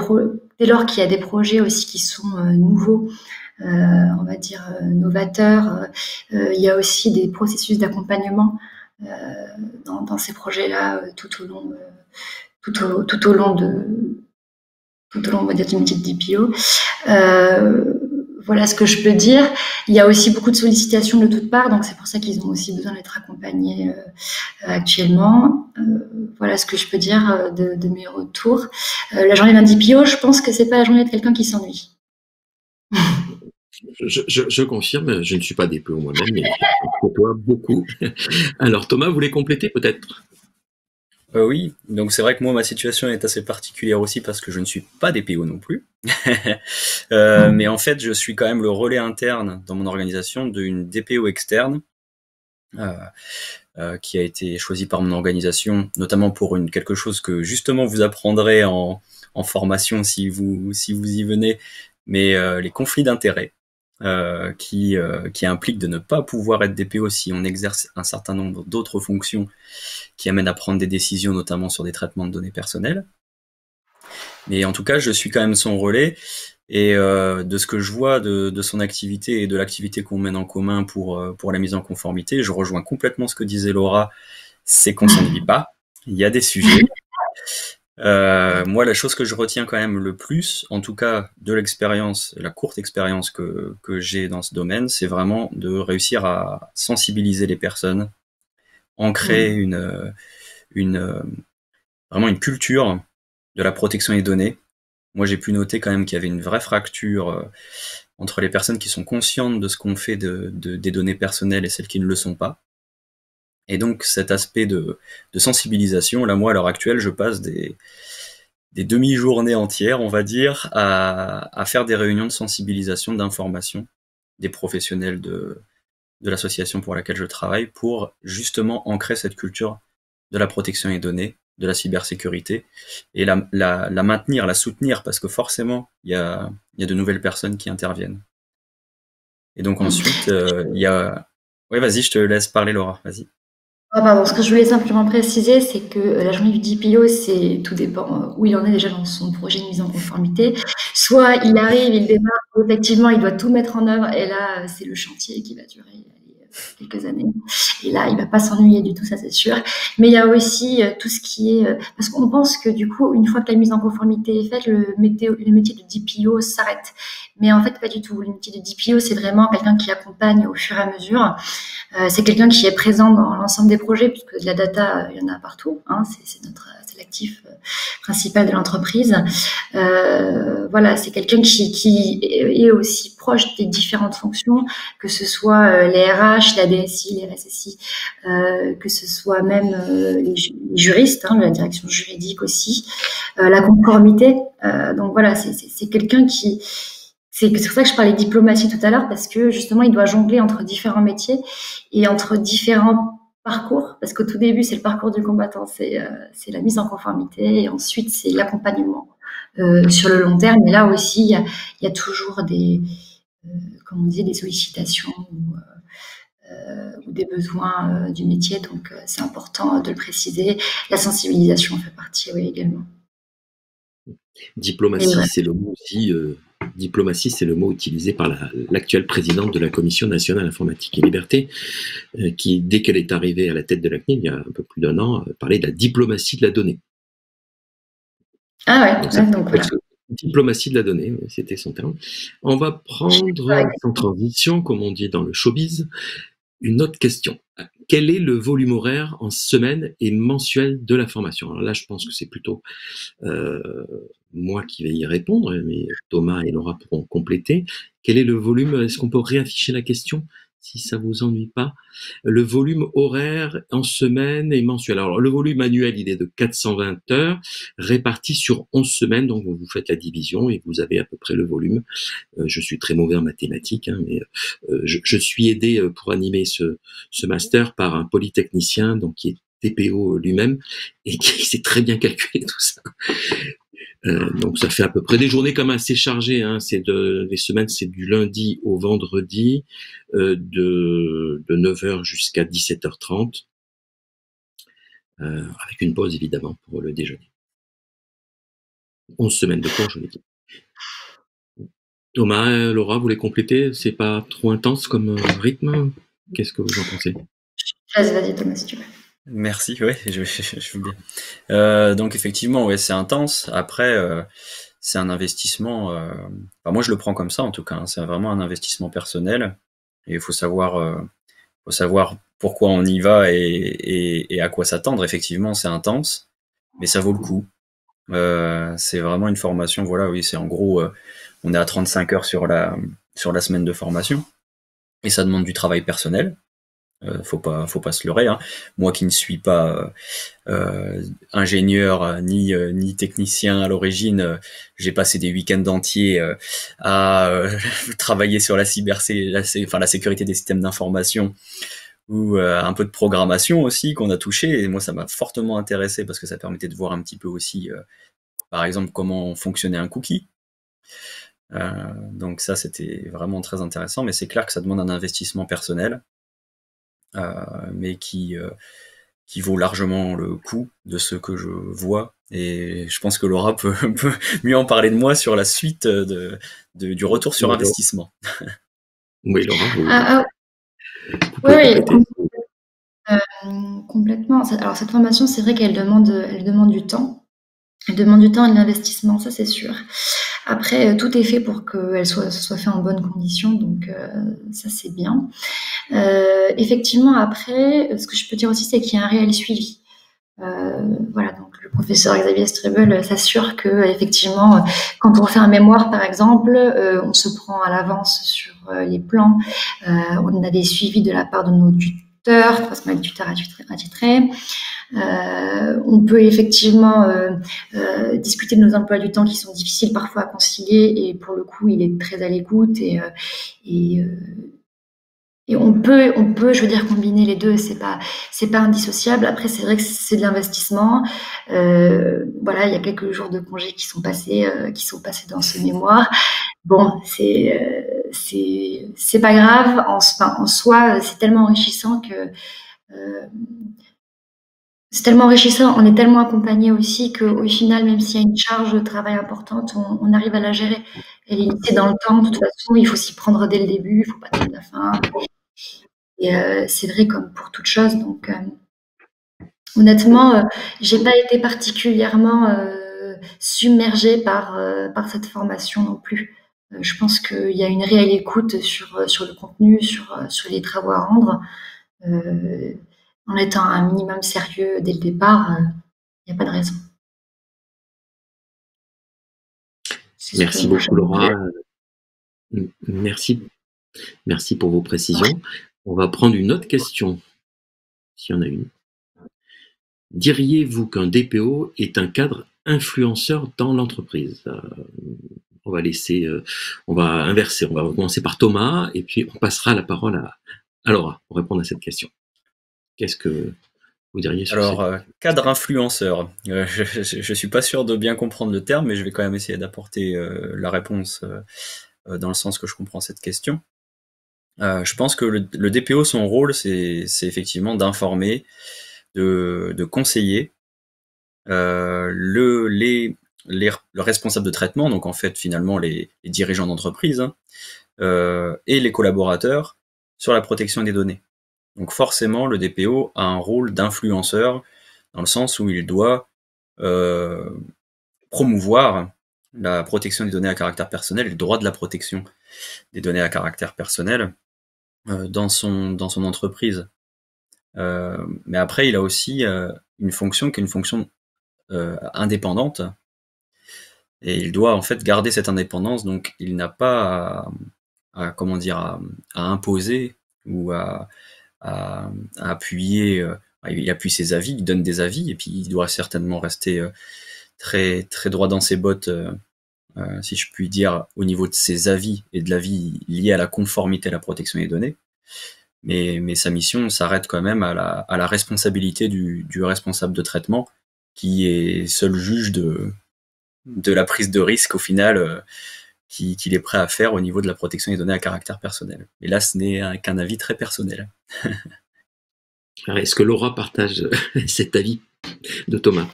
lors qu'il y a des projets aussi qui sont nouveaux, on va dire novateurs, il y a aussi des processus d'accompagnement dans ces projets-là tout au long on va dire, du métier de DPO. Voilà ce que je peux dire. Il y a aussi beaucoup de sollicitations de toutes parts, donc c'est pour ça qu'ils ont aussi besoin d'être accompagnés actuellement. Voilà ce que je peux dire de mes retours. La journée d'un DPO, je pense que c'est pas la journée de quelqu'un qui s'ennuie. Je confirme, je ne suis pas DPO moi-même, mais je côtoie beaucoup. Alors Thomas, vous voulez compléter peut-être? Oui, donc c'est vrai que moi ma situation est assez particulière aussi parce que je ne suis pas DPO non plus. Mais en fait je suis quand même le relais interne dans mon organisation d'une DPO externe qui a été choisie par mon organisation, notamment pour quelque chose que justement vous apprendrez en formation si vous y venez, mais les conflits d'intérêts. Qui implique de ne pas pouvoir être DPO si on exerce un certain nombre d'autres fonctions qui amènent à prendre des décisions, notamment sur des traitements de données personnelles. Mais en tout cas, je suis quand même son relais, et de ce que je vois de son activité et de l'activité qu'on mène en commun pour la mise en conformité, je rejoins complètement ce que disait Laura, c'est qu'on s'ennuie pas, il y a des sujets. Moi, la chose que je retiens quand même le plus, en tout cas de l'expérience, la courte expérience que j'ai dans ce domaine, c'est vraiment de réussir à sensibiliser les personnes, ancrer vraiment une culture de la protection des données. Moi, j'ai pu noter quand même qu'il y avait une vraie fracture entre les personnes qui sont conscientes de ce qu'on fait des données personnelles et celles qui ne le sont pas. Et donc cet aspect de sensibilisation, là moi à l'heure actuelle je passe des demi-journées entières, on va dire, à faire des réunions de sensibilisation, d'information des professionnels de l'association pour laquelle je travaille pour justement ancrer cette culture de la protection des données, de la cybersécurité et la maintenir, la soutenir parce que forcément il y a de nouvelles personnes qui interviennent. Et donc ensuite il y a... Oui, vas-y, je te laisse parler Laura, vas-y. Ah pardon, ce que je voulais simplement préciser, c'est que la journée du DPO, tout dépend où il en est déjà dans son projet de mise en conformité. Soit il arrive, il démarre, effectivement, il doit tout mettre en œuvre, et là, c'est le chantier qui va durer quelques années. Et là, il va pas s'ennuyer du tout, ça c'est sûr. Mais il y a aussi tout ce qui est... parce qu'on pense que du coup, une fois que la mise en conformité est faite, le métier de DPO s'arrête. Mais en fait, pas du tout. Le métier de DPO, c'est vraiment quelqu'un qui accompagne au fur et à mesure. C'est quelqu'un qui est présent dans l'ensemble des projets, puisque de la data, il y en a partout. Hein, c'est l'actif principal de l'entreprise. Voilà, c'est quelqu'un qui est aussi proche des différentes fonctions, que ce soit les RH, la DSI, les RSSI, que ce soit même les juristes, hein, la direction juridique aussi, la conformité. Donc voilà, c'est quelqu'un qui... C'est pour ça que je parlais de diplomatie tout à l'heure, parce que justement, il doit jongler entre différents métiers et entre différents parcours, parce qu'au tout début, c'est le parcours du combattant, c'est la mise en conformité, et ensuite, c'est l'accompagnement sur le long terme. Et là aussi, il y a toujours des sollicitations ou des besoins du métier, donc c'est important de le préciser. La sensibilisation fait partie, oui, également. Diplomatie, c'est le mot aussi. Diplomatie, c'est le mot utilisé par l'actuelle présidente de la Commission nationale informatique et liberté, qui, dès qu'elle est arrivée à la tête de la CNIL, il y a un peu plus d'un an, parlait de la diplomatie de la donnée. Ah ouais, donc voilà. Diplomatie de la donnée, c'était son terme. On va prendre, en transition, comme on dit dans le showbiz, une autre question. Quel est le volume horaire en semaine et mensuel de la formation? Alors là, je pense que c'est plutôt moi qui vais y répondre, mais Thomas et Laura pourront compléter. Quel est le volume? Est-ce qu'on peut réafficher la question si ça vous ennuie pas? Le volume horaire en semaine et mensuel. Alors le volume annuel, il est de 420 heures réparti sur 11 semaines, donc vous faites la division et vous avez à peu près le volume. Je suis très mauvais en mathématiques, hein, mais je suis aidé pour animer ce master par un polytechnicien, donc qui est TPO lui-même et qui sait très bien calculer tout ça. Donc ça fait à peu près des journées quand même assez chargées, hein. Les semaines, c'est du lundi au vendredi, de 9h jusqu'à 17h30. avec une pause évidemment pour le déjeuner. 11 semaines de cours, je l'ai dit. Thomas, Laura, vous voulez compléter? C'est pas trop intense comme rythme? Qu'est-ce que vous en pensez? Vas-y Thomas, si tu veux. Merci, ouais, je veux bien. Donc effectivement, ouais, c'est intense. Après, c'est un investissement. Enfin, moi, je le prends comme ça en tout cas. Hein, c'est vraiment un investissement personnel. Et il faut savoir pourquoi on y va et à quoi s'attendre. Effectivement, c'est intense, mais ça vaut le coup. C'est vraiment une formation. Voilà, oui, c'est en gros, on est à 35 heures sur la semaine de formation, et ça demande du travail personnel. Faut pas se leurrer. Hein. Moi qui ne suis pas ingénieur ni technicien à l'origine, j'ai passé des week-ends entiers à travailler sur la sécurité des systèmes d'information, ou un peu de programmation aussi qu'on a touché. Et moi, ça m'a fortement intéressé parce que ça permettait de voir un petit peu aussi, par exemple, comment fonctionnait un cookie. Donc ça, c'était vraiment très intéressant. Mais c'est clair que ça demande un investissement personnel. Mais qui vaut largement le coup de ce que je vois, et je pense que Laura peut mieux en parler de moi sur la suite du retour sur investissement. Oui, Laura, vous Oui, pouvez complètement. Alors cette formation, c'est vrai qu'elle demande du temps. Elle demande du temps et de l'investissement, ça c'est sûr. Après, tout est fait pour que ce soit fait en bonnes conditions, donc ça c'est bien. Effectivement, après, ce que je peux dire aussi, c'est qu'il y a un réel suivi. Voilà, donc le professeur Xavier Strebel s'assure que effectivement, quand on fait un mémoire, par exemple, on se prend à l'avance sur les plans. On a des suivis de la part de nos tuteurs, parce qu'on a des tuteurs attitrés. On peut effectivement discuter de nos emplois du temps qui sont difficiles parfois à concilier, et pour le coup, il est très à l'écoute, et on peut, je veux dire, combiner les deux, c'est pas indissociable. Après, c'est vrai que c'est de l'investissement. Voilà, il y a quelques jours de congé qui sont passés dans ce mémoire. Bon, c'est pas grave. En soi, c'est tellement enrichissant que on est tellement accompagné aussi qu'au final, même s'il y a une charge de travail importante, on arrive à la gérer. Elle est limitée dans le temps. De toute façon, il faut s'y prendre dès le début, il faut pas attendre la fin. Et c'est vrai comme pour toute chose. Donc, honnêtement, j'ai pas été particulièrement submergée par cette formation non plus. Je pense qu'il y a une réelle écoute sur le contenu, sur les travaux à rendre. En étant un minimum sérieux dès le départ, il n'y a pas de raison. Merci beaucoup, Laura. Merci pour vos précisions. On va prendre une autre question, s'il y en a une. Diriez-vous qu'un DPO est un cadre influenceur dans l'entreprise? On va inverser. On va commencer par Thomas, et puis on passera la parole à Laura pour répondre à cette question. Qu'est-ce que vous diriez sur ça? Alors, cadre influenceur. Je suis pas sûr de bien comprendre le terme, mais je vais quand même essayer d'apporter la réponse dans le sens que je comprends cette question. Je pense que le DPO, son rôle, c'est effectivement d'informer, de conseiller le responsable de traitement, donc en fait finalement les dirigeants d'entreprise, hein, et les collaborateurs sur la protection des données. Donc forcément, le DPO a un rôle d'influenceur dans le sens où il doit promouvoir la protection des données à caractère personnel et le droit de la protection des données à caractère personnel dans son entreprise. Mais après, il a aussi une fonction qui est une fonction indépendante, et il doit en fait garder cette indépendance. Donc il n'a pas à imposer ou à appuyer. Il appuie ses avis, il donne des avis, et puis il doit certainement rester très très droit dans ses bottes, si je puis dire, au niveau de ses avis et de l'avis lié à la conformité à la protection des données. Mais sa mission s'arrête quand même à la responsabilité du responsable de traitement, qui est seul juge de la prise de risque au final qu'il est prêt à faire au niveau de la protection des données à caractère personnel. Et là, ce n'est qu'un avis très personnel. Est-ce que Laura partage cet avis de Thomas.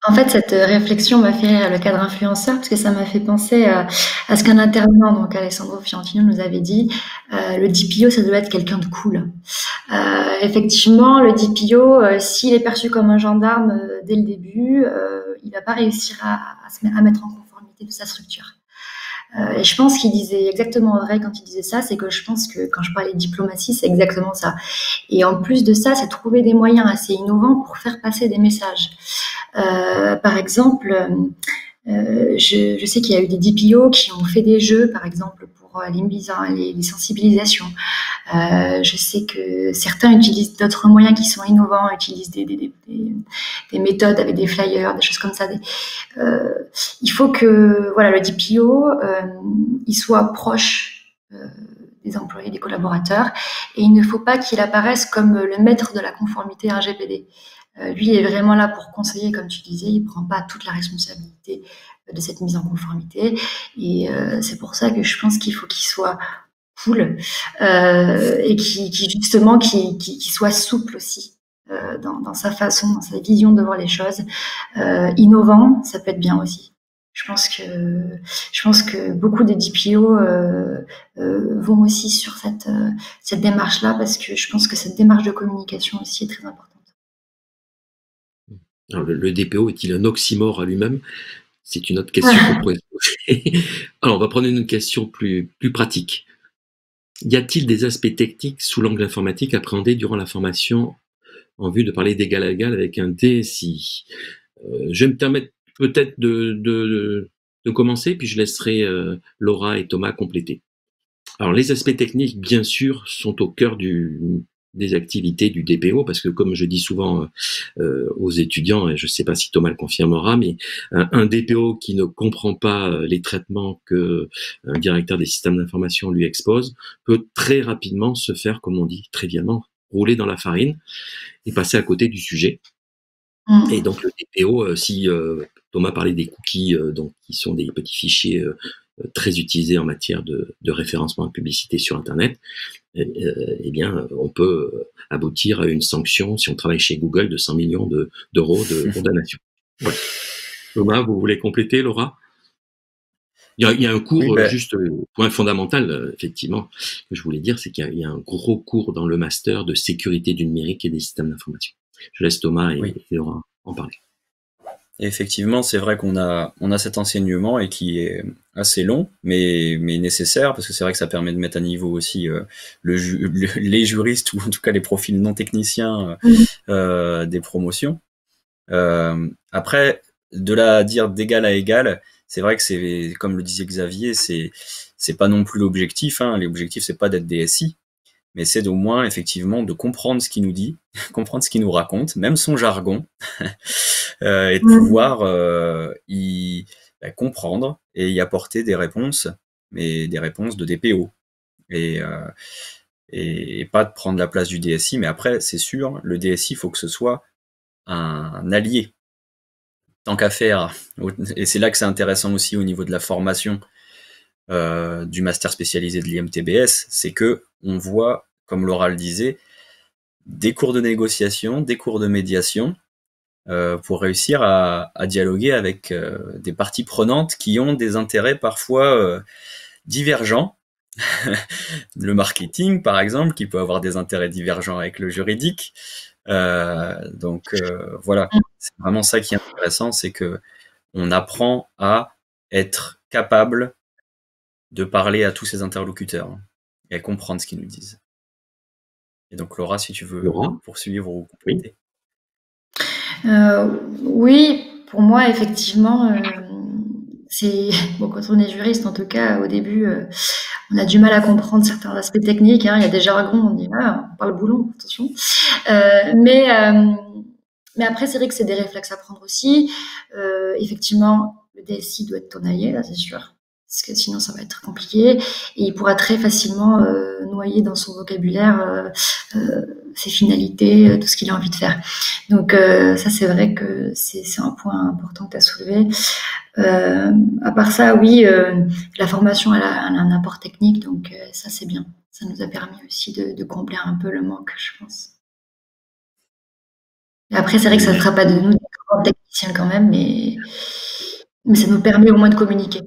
En fait, cette réflexion m'a fait rire, le cadre influenceur, parce que ça m'a fait penser à ce qu'un intervenant, donc Alessandro Fiorentino, nous avait dit. Le DPO, ça doit être quelqu'un de cool. Effectivement, le DPO, s'il est perçu comme un gendarme dès le début, il va pas réussir à mettre en conformité de sa structure. Et je pense qu'il disait exactement vrai quand il disait ça, c'est que je pense que quand je parlais de diplomatie, c'est exactement ça. Et en plus de ça, c'est trouver des moyens assez innovants pour faire passer des messages. Par exemple, je sais qu'il y a eu des DPO qui ont fait des jeux, par exemple, pour les sensibilisations. Je sais que certains utilisent d'autres moyens qui sont innovants, utilisent des méthodes avec des flyers, des choses comme ça. Il faut que voilà, le DPO il soit proche des employés, des collaborateurs, et il ne faut pas qu'il apparaisse comme le maître de la conformité RGPD. Lui est vraiment là pour conseiller, comme tu disais, il prend pas toute la responsabilité de cette mise en conformité, et c'est pour ça que je pense qu'il faut qu'il soit cool et qui soit souple aussi dans sa façon, dans sa vision de voir les choses. Innovant, ça peut être bien aussi. Je pense que beaucoup de DPO vont aussi sur cette démarche-là, parce que je pense que cette démarche de communication aussi est très importante. Alors, le DPO est-il un oxymore à lui-même? C'est une autre question qu'on pourrait se poser. Alors, on va prendre une question plus pratique. Y a-t-il des aspects techniques sous l'angle informatique appréhendés durant la formation en vue de parler d'égal à égal avec un DSI? Je vais me permettre peut-être de commencer, puis je laisserai Laura et Thomas compléter. Alors, les aspects techniques, bien sûr, sont au cœur des activités du DPO, parce que comme je dis souvent aux étudiants, et je ne sais pas si Thomas le confirmera, mais un DPO qui ne comprend pas les traitements que un directeur des systèmes d'information lui expose peut très rapidement se faire, comme on dit trivialement, rouler dans la farine et passer à côté du sujet. Et donc le DPO, si Thomas parlait des cookies, donc qui sont des petits fichiers très utilisés en matière de référencement de publicité sur Internet, eh bien, on peut aboutir à une sanction, si on travaille chez Google, de 100 millions d'euros de condamnation. Ouais. Thomas, vous voulez compléter, Laura? Il y a un cours, Oui, juste point fondamental, effectivement, que je voulais dire, c'est qu'il y a un gros cours dans le master de sécurité du numérique et des systèmes d'information. Je laisse Thomas et Laura en parler. Et effectivement, c'est vrai qu'on a cet enseignement et qui est assez long, mais nécessaire, parce que c'est vrai que ça permet de mettre à niveau aussi les juristes, ou en tout cas les profils non techniciens des promotions. Après, de là dire d'égal à égal, c'est vrai que c'est, comme le disait Xavier, c'est pas non plus l'objectif. L'objectif, c'est pas d'être DSI, mais c'est au moins effectivement de comprendre ce qu'il nous dit, comprendre ce qu'il nous raconte, même son jargon, et de pouvoir comprendre et y apporter des réponses, mais des réponses de DPO. Et pas de prendre la place du DSI, mais après, c'est sûr, le DSI, il faut que ce soit un allié. Tant qu'à faire, et c'est là que c'est intéressant aussi au niveau de la formation du master spécialisé de l'IMTBS, c'est que on voit, comme Laura le disait, des cours de négociation, des cours de médiation, pour réussir à dialoguer avec des parties prenantes qui ont des intérêts parfois divergents. Le marketing, par exemple, qui peut avoir des intérêts divergents avec le juridique. Donc voilà, c'est vraiment ça qui est intéressant, c'est que on apprend à être capable de parler à tous ses interlocuteurs et à comprendre ce qu'ils nous disent. Et donc Laura, si tu veux poursuivre ou compléter. Oui, pour moi, effectivement, c'est bon, quand on est juriste, en tout cas, au début, on a du mal à comprendre certains aspects techniques. Il y a des jargons, on dit on parle boulon, attention. Mais après, c'est vrai que c'est des réflexes à prendre aussi. Effectivement, le DSI doit être ton allié, là, c'est sûr, parce que sinon ça va être compliqué. Et il pourra très facilement noyer dans son vocabulaire ses finalités, tout ce qu'il a envie de faire. Donc ça, c'est vrai que c'est un point important que tu as soulevé. À part ça, oui, la formation, elle a un apport technique, donc ça, c'est bien. Ça nous a permis aussi de combler un peu le manque, je pense. Et après, c'est vrai que ça ne fera pas de nous des grands techniciens quand même, mais ça nous permet au moins de communiquer.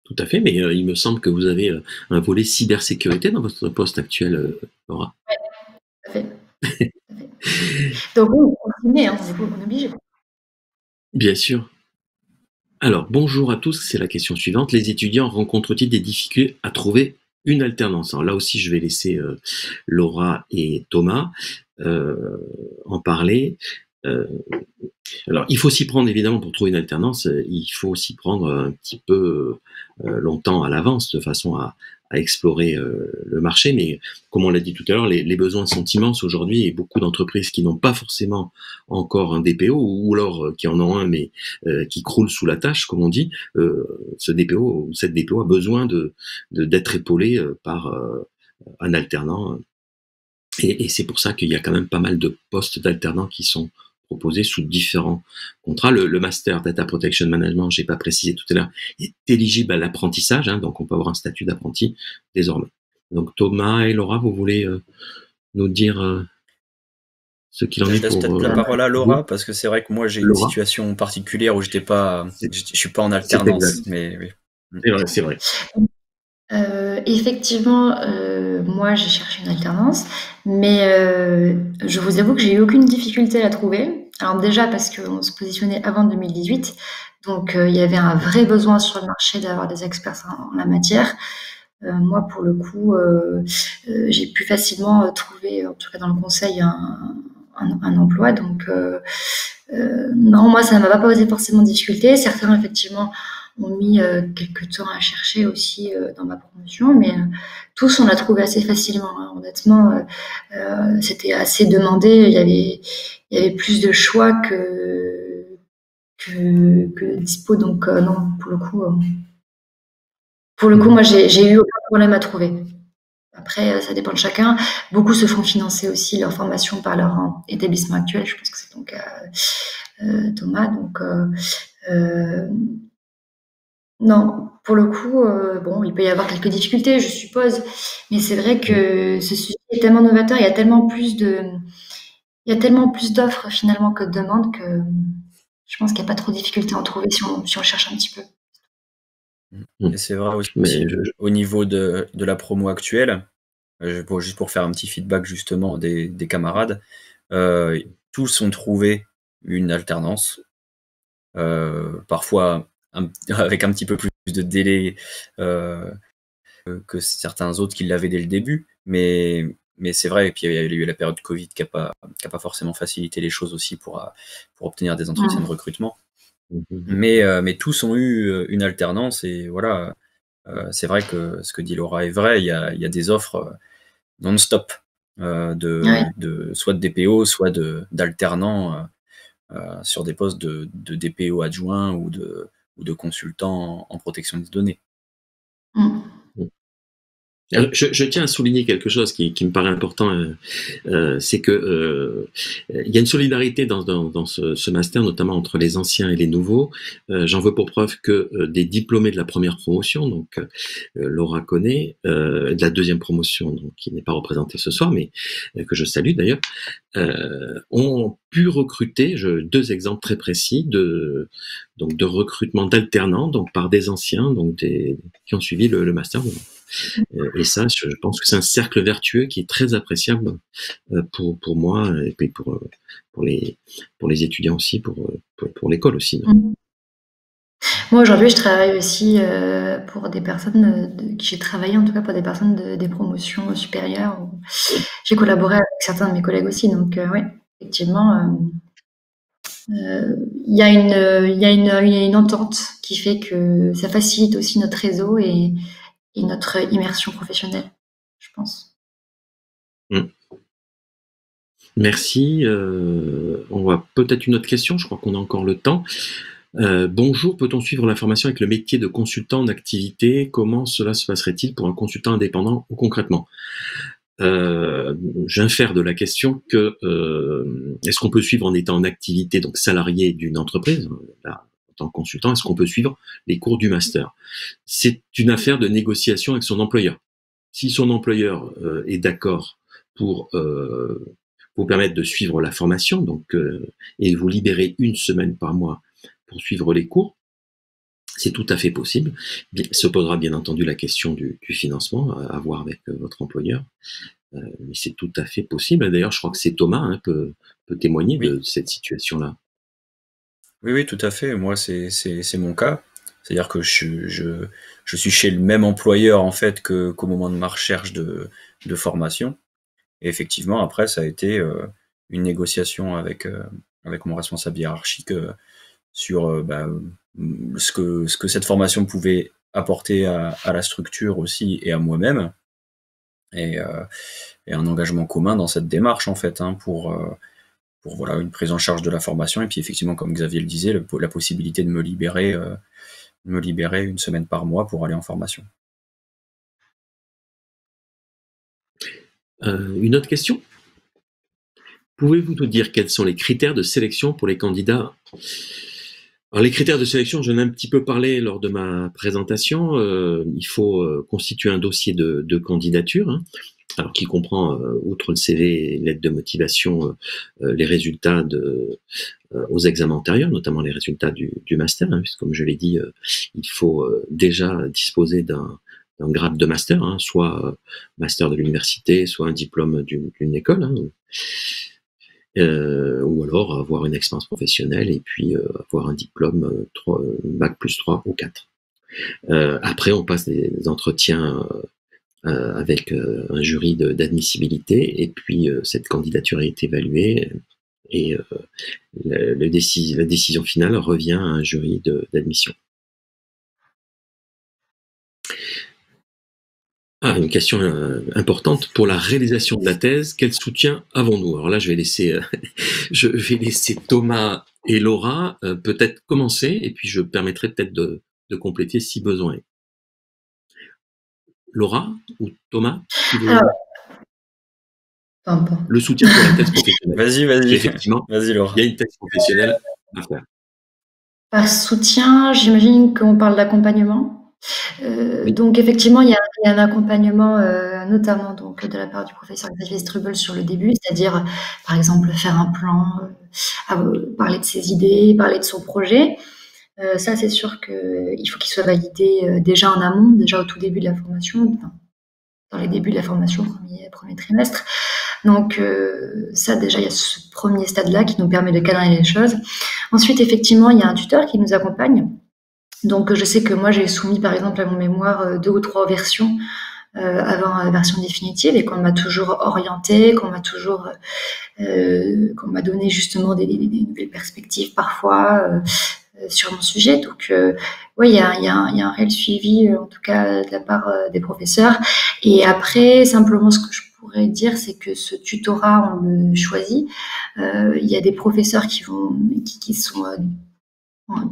Tout à fait, mais il me semble que vous avez un volet cybersécurité dans votre poste actuel, Laura. Oui, tout à fait. Donc oui, on continue, hein, on est obligé. Bien sûr. Alors, bonjour à tous, c'est la question suivante. Les étudiants rencontrent-ils des difficultés à trouver une alternance? Alors là aussi, je vais laisser Laura et Thomas en parler. Alors, il faut s'y prendre évidemment pour trouver une alternance. Il faut s'y prendre un petit peu longtemps à l'avance, de façon à explorer le marché. Mais comme on l'a dit tout à l'heure, les besoins sont immenses aujourd'hui, et beaucoup d'entreprises qui n'ont pas forcément encore un DPO, ou alors qui en ont un mais qui croulent sous la tâche, comme on dit, ce DPO ou cette DPO a besoin d'être épaulé par un alternant. Et c'est pour ça qu'il y a quand même pas mal de postes d'alternants qui sont proposés sous différents contrats. Le Master Data Protection Management, j'ai pas précisé tout à l'heure, est éligible à l'apprentissage, hein, donc on peut avoir un statut d'apprenti désormais. Donc Thomas et Laura, vous voulez nous dire ce qu'il en est Je laisse pour peut-être la parole à Laura, vous, parce que c'est vrai que moi j'ai une Laura. situation particulière où je suis pas en C'est alternance, exact. mais oui. C'est vrai, c'est vrai. Effectivement, moi j'ai cherché une alternance, mais je vous avoue que j'ai eu aucune difficulté à la trouver. Alors déjà parce qu'on se positionnait avant 2018, donc il y avait un vrai besoin sur le marché d'avoir des experts en la matière. Moi pour le coup, j'ai pu facilement trouver, en tout cas dans le conseil, un emploi. Donc non, moi ça ne m'a pas posé forcément de difficulté. Certains effectivement ont mis quelques temps à chercher aussi dans ma promotion, mais tous on l'a trouvé assez facilement, hein. Honnêtement, c'était assez demandé. Il y avait plus de choix que dispo, donc non, pour le coup, moi j'ai eu aucun problème à trouver. Après, ça dépend de chacun. Beaucoup se font financer aussi leur formation par leur établissement actuel. Je pense que c'est ton cas, Thomas. Donc non, pour le coup, bon, il peut y avoir quelques difficultés, je suppose, mais c'est vrai que ce sujet est tellement novateur, il y a tellement plus d'offres finalement que de demandes, que je pense qu'il n'y a pas trop de difficultés à en trouver si on cherche un petit peu. Et c'est vrai aussi, Mais au niveau de la promo actuelle, juste pour faire un petit feedback justement des camarades, tous ont trouvé une alternance, parfois avec un petit peu plus de délai que certains autres qui l'avaient dès le début, mais c'est vrai. Et puis il y a eu la période Covid qui a pas forcément facilité les choses aussi pour obtenir des entretiens de recrutement. Mais tous ont eu une alternance, et voilà. C'est vrai que ce que dit Laura est vrai. Il y a des offres non-stop soit de DPO, soit d'alternants sur des postes de DPO adjoint ou de consultant en protection des données. Je tiens à souligner quelque chose qui me paraît important, c'est que il y a une solidarité dans ce master, notamment entre les anciens et les nouveaux. J'en veux pour preuve que des diplômés de la première promotion, donc Laura connaît, de la deuxième promotion, donc qui n'est pas représentée ce soir, mais que je salue d'ailleurs, ont pu recruter, deux exemples très précis de recrutement d'alternants, donc par des anciens, donc qui ont suivi le master. Et ça, je pense que c'est un cercle vertueux qui est très appréciable pour moi, et puis pour les étudiants aussi, pour l'école aussi. Moi aujourd'hui, je travaille aussi pour des personnes j'ai travaillé en tout cas pour des personnes des promotions supérieures. J'ai collaboré avec certains de mes collègues aussi, donc oui, effectivement, il y a une entente qui fait que ça facilite aussi notre réseau et notre immersion professionnelle, je pense. Merci. On va peut-être une autre question, je crois qu'on a encore le temps. Bonjour, peut-on suivre la formation avec le métier de consultant en activité? Comment cela se passerait-il pour un consultant indépendant ou concrètement? J'infère de la question que est-ce qu'on peut suivre en étant en activité, donc salarié d'une entreprise, là, en tant que consultant, est-ce qu'on peut suivre les cours du master? C'est une affaire de négociation avec son employeur. Si son employeur est d'accord pour vous permettre de suivre la formation, donc et vous libérer une semaine par mois pour suivre les cours. C'est tout à fait possible. Se posera bien entendu la question du financement à voir avec votre employeur, mais c'est tout à fait possible. D'ailleurs, je crois que c'est Thomas peut témoigner Oui. de cette situation-là. Oui, tout à fait. Moi, c'est mon cas. C'est-à-dire que je suis chez le même employeur en fait qu'au moment de ma recherche de formation. Et effectivement, après, ça a été une négociation avec mon responsable hiérarchique sur ce que cette formation pouvait apporter à la structure aussi et à moi-même, et un engagement commun dans cette démarche en fait, hein, pour voilà, une prise en charge de la formation, et puis effectivement, comme Xavier le disait, la possibilité de me libérer une semaine par mois pour aller en formation. Une autre question? Pouvez-vous nous dire quels sont les critères de sélection pour les candidats? Alors, les critères de sélection, j'en ai un petit peu parlé lors de ma présentation. Il faut constituer un dossier de candidature, hein, alors qui comprend, outre le CV et lettre de motivation, les résultats aux examens antérieurs, notamment les résultats du master, hein, puisque comme je l'ai dit, il faut déjà disposer d'un grade de master, hein, soit master de l'université, soit un diplôme d'une école, hein, ou alors avoir une expérience professionnelle et puis avoir un diplôme bac plus 3 ou 4. Après, on passe des entretiens avec un jury d'admissibilité, et puis cette candidature est évaluée, et la décision finale revient à un jury d'admission. Une question importante. Pour la réalisation de la thèse, quel soutien avons-nous? Alors là, je vais laisser Thomas et Laura peut-être commencer, et puis je permettrai peut-être de compléter si besoin. Laura ou Thomas, le soutien pour la thèse professionnelle. Vas-y. Effectivement, vas-y Laura. Il y a une thèse professionnelle à faire. Par soutien, j'imagine qu'on parle d'accompagnement. Oui. Donc effectivement, il y a un accompagnement, notamment donc de la part du professeur Xavier Strubel sur le début, c'est-à-dire, par exemple, faire un plan, parler de ses idées, parler de son projet. Ça, c'est sûr qu'il faut qu'il soit validé déjà en amont, déjà au tout début de la formation, enfin, dans les débuts de la formation, premier trimestre. Donc ça, déjà, il y a ce premier stade-là qui nous permet de cadrer les choses. Ensuite, effectivement, il y a un tuteur qui nous accompagne. Donc je sais que moi, j'ai soumis, par exemple, à mon mémoire 2 ou 3 versions avant la version définitive, et qu'on m'a toujours orientée, qu'on m'a donné justement des nouvelles perspectives parfois sur mon sujet. Donc oui, il y a un réel suivi, en tout cas de la part des professeurs. Et après, simplement, ce que je pourrais dire, c'est que ce tutorat, on le choisit. Il y a des professeurs qui sont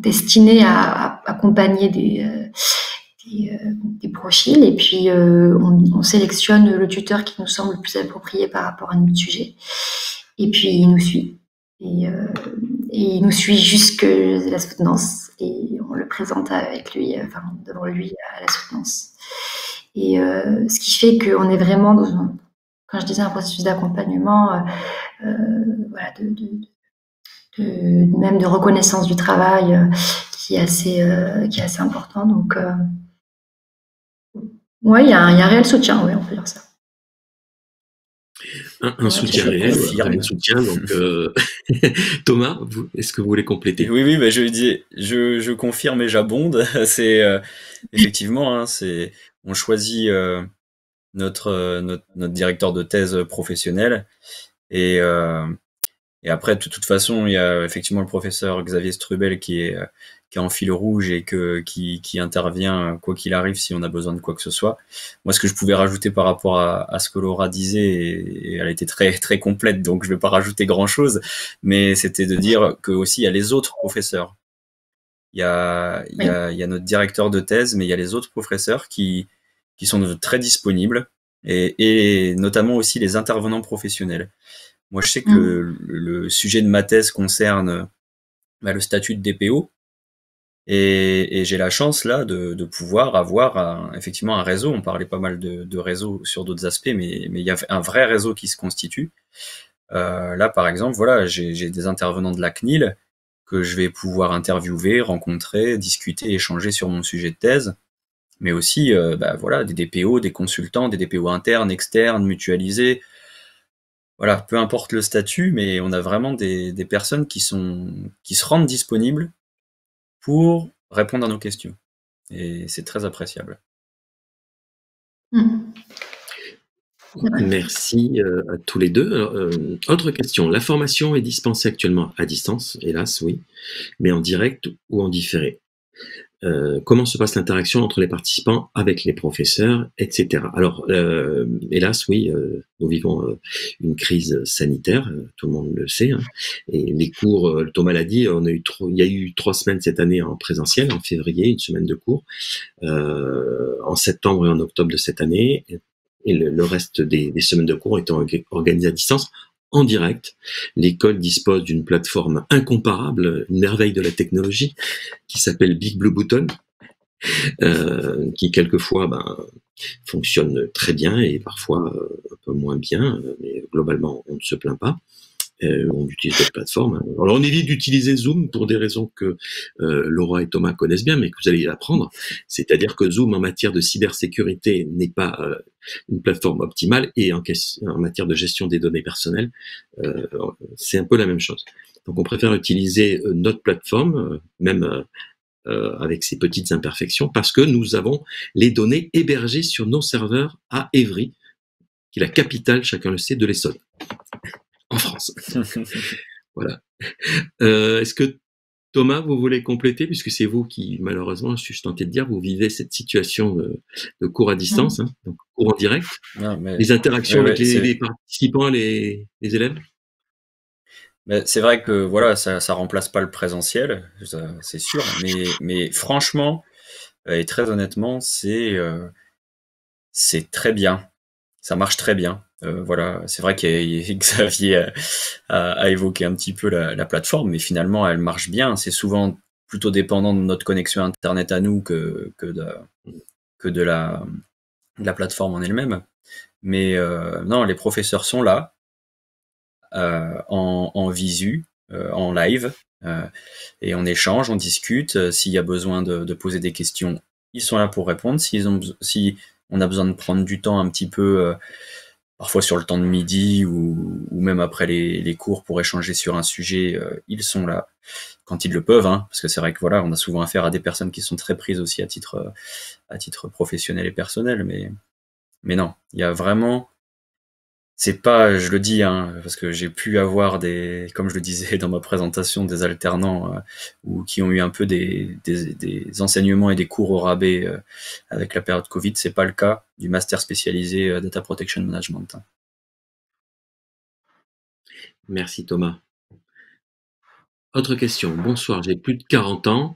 destinés à accompagner des profils, et puis on sélectionne le tuteur qui nous semble le plus approprié par rapport à notre sujet, et puis il nous suit, et il nous suit jusque la soutenance, et on le présente avec lui, devant lui à la soutenance, et ce qui fait qu'on est vraiment dans quand je disais un processus d'accompagnement, voilà, même de reconnaissance du travail, qui est assez important. Donc ouais, il y a un réel soutien, oui, on peut dire ça. Un soutien réel, un soutien. Donc Thomas, est-ce que vous voulez compléter? Oui, je confirme et j'abonde. C'est effectivement, hein, on choisit notre directeur de thèse professionnel, et après, de toute façon, il y a effectivement le professeur Xavier Strubel qui est en fil rouge, et qui intervient quoi qu'il arrive si on a besoin de quoi que ce soit. Moi, ce que je pouvais rajouter par rapport à ce que Laura disait, et elle était très très complète, donc je vais pas rajouter grand chose, mais c'était de dire que aussi il y a les autres professeurs. Il y a notre directeur de thèse, mais il y a les autres professeurs qui sont très disponibles, et notamment aussi les intervenants professionnels. Moi, je sais que le sujet de ma thèse concerne le statut de DPO, et j'ai la chance là de pouvoir avoir effectivement un réseau. On parlait pas mal de réseau sur d'autres aspects, mais il y a un vrai réseau qui se constitue, Là, par exemple, voilà, j'ai des intervenants de la CNIL que je vais pouvoir interviewer, rencontrer, discuter, échanger sur mon sujet de thèse, mais aussi voilà, des DPO, des consultants, des DPO internes, externes, mutualisés. Voilà, peu importe le statut, mais on a vraiment des personnes qui se rendent disponibles pour répondre à nos questions. Et c'est très appréciable. Merci à tous les deux. Alors, autre question, la formation est dispensée actuellement à distance, hélas, oui, mais en direct ou en différé. Comment se passe l'interaction entre les participants avec les professeurs, etc. Alors, hélas, oui, nous vivons une crise sanitaire, tout le monde le sait, hein, et les cours, Thomas l'a dit, il y a eu 3 semaines cette année en présentiel, en février, une semaine de cours, en septembre et en octobre de cette année, et le reste des semaines de cours étant organisées à distance, en direct. L'école dispose d'une plateforme incomparable, une merveille de la technologie, qui s'appelle Big Blue Button, qui quelquefois fonctionne très bien et parfois un peu moins bien, mais globalement on ne se plaint pas. On utilise d'autres plateformes. Alors on évite d'utiliser Zoom pour des raisons que Laura et Thomas connaissent bien, mais que vous allez apprendre. C'est-à-dire que Zoom en matière de cybersécurité n'est pas une plateforme optimale, et en matière de gestion des données personnelles, c'est un peu la même chose. Donc on préfère utiliser notre plateforme, même avec ses petites imperfections, parce que nous avons les données hébergées sur nos serveurs à Évry, qui est la capitale, chacun le sait, de l'Essonne, en France. Voilà. Est-ce que Thomas, vous voulez compléter, puisque c'est vous qui, malheureusement, je suis tenté de dire, vous vivez cette situation de cours à distance, hein, donc cours en direct, les interactions avec les participants, les élèves? C'est vrai que voilà, ça remplace pas le présentiel, c'est sûr, mais franchement et très honnêtement, c'est très bien, ça marche très bien. Voilà, c'est vrai que Xavier a évoqué un petit peu la plateforme, mais finalement elle marche bien. C'est souvent plutôt dépendant de notre connexion internet à nous que de la plateforme en elle-même. Mais non, les professeurs sont là en visu, en live, et on échange, on discute. S'il y a besoin de poser des questions, ils sont là pour répondre. Si on a besoin de prendre du temps un petit peu, parfois sur le temps de midi ou même après les cours pour échanger sur un sujet, ils sont là quand ils le peuvent, hein, parce que c'est vrai que voilà, on a souvent affaire à des personnes qui sont très prises aussi à titre professionnel et personnel, mais non, il y a vraiment, c'est pas, je le dis, hein, parce que j'ai pu avoir comme je le disais dans ma présentation, des alternants ou qui ont eu un peu des enseignements et des cours au rabais avec la période Covid. C'est pas le cas du master spécialisé Data Protection Management. Merci Thomas. Autre question. Bonsoir, j'ai plus de 40 ans.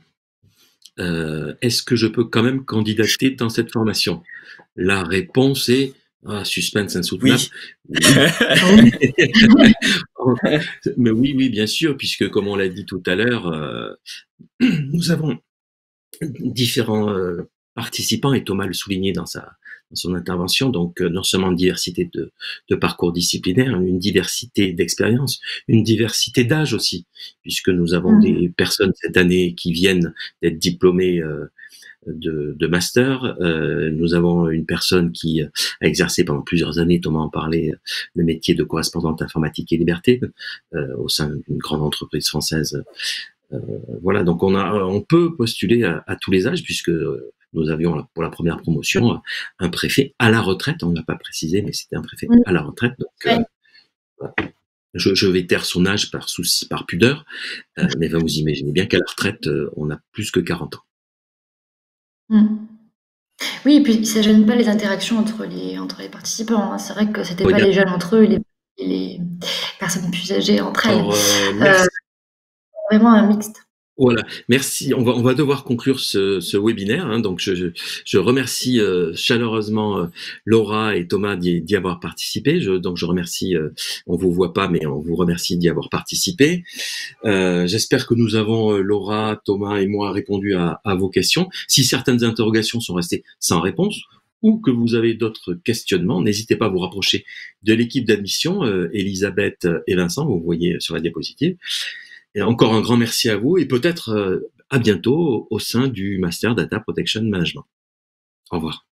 Est-ce que je peux quand même candidater dans cette formation? La réponse est suspense insoutenable. Oui. Mais oui, bien sûr, puisque comme on l'a dit tout à l'heure, nous avons différents participants, et Thomas le soulignait dans son intervention, donc non seulement une diversité de parcours disciplinaires, une diversité d'expériences, une diversité d'âge aussi, puisque nous avons des personnes cette année qui viennent d'être diplômées de master. Nous avons une personne qui a exercé pendant plusieurs années, Thomas en parlait, le métier de correspondante informatique et liberté au sein d'une grande entreprise française. Voilà, donc on peut postuler à tous les âges, puisque nous avions pour la première promotion un préfet à la retraite. On ne l'a pas précisé, mais c'était un préfet à la retraite. Donc voilà. Je vais taire son âge par pudeur, mais vous imaginez bien qu'à la retraite, on a plus que 40 ans. Oui, et puis ça gêne pas les interactions entre les participants, hein. C'est vrai que c'était pas les jeunes entre eux et les personnes plus âgées entre elles. Vraiment un mixte. Voilà, merci. On va devoir conclure ce webinaire, hein. Donc je remercie chaleureusement Laura et Thomas d'y avoir participé. Donc je remercie, on vous voit pas, mais on vous remercie d'y avoir participé. J'espère que nous avons, Laura, Thomas et moi, répondu à vos questions. Si certaines interrogations sont restées sans réponse, ou que vous avez d'autres questionnements, n'hésitez pas à vous rapprocher de l'équipe d'admission, Elisabeth et Vincent, vous voyez sur la diapositive. Et encore un grand merci à vous et peut-être à bientôt au sein du Master Data Protection Management. Au revoir.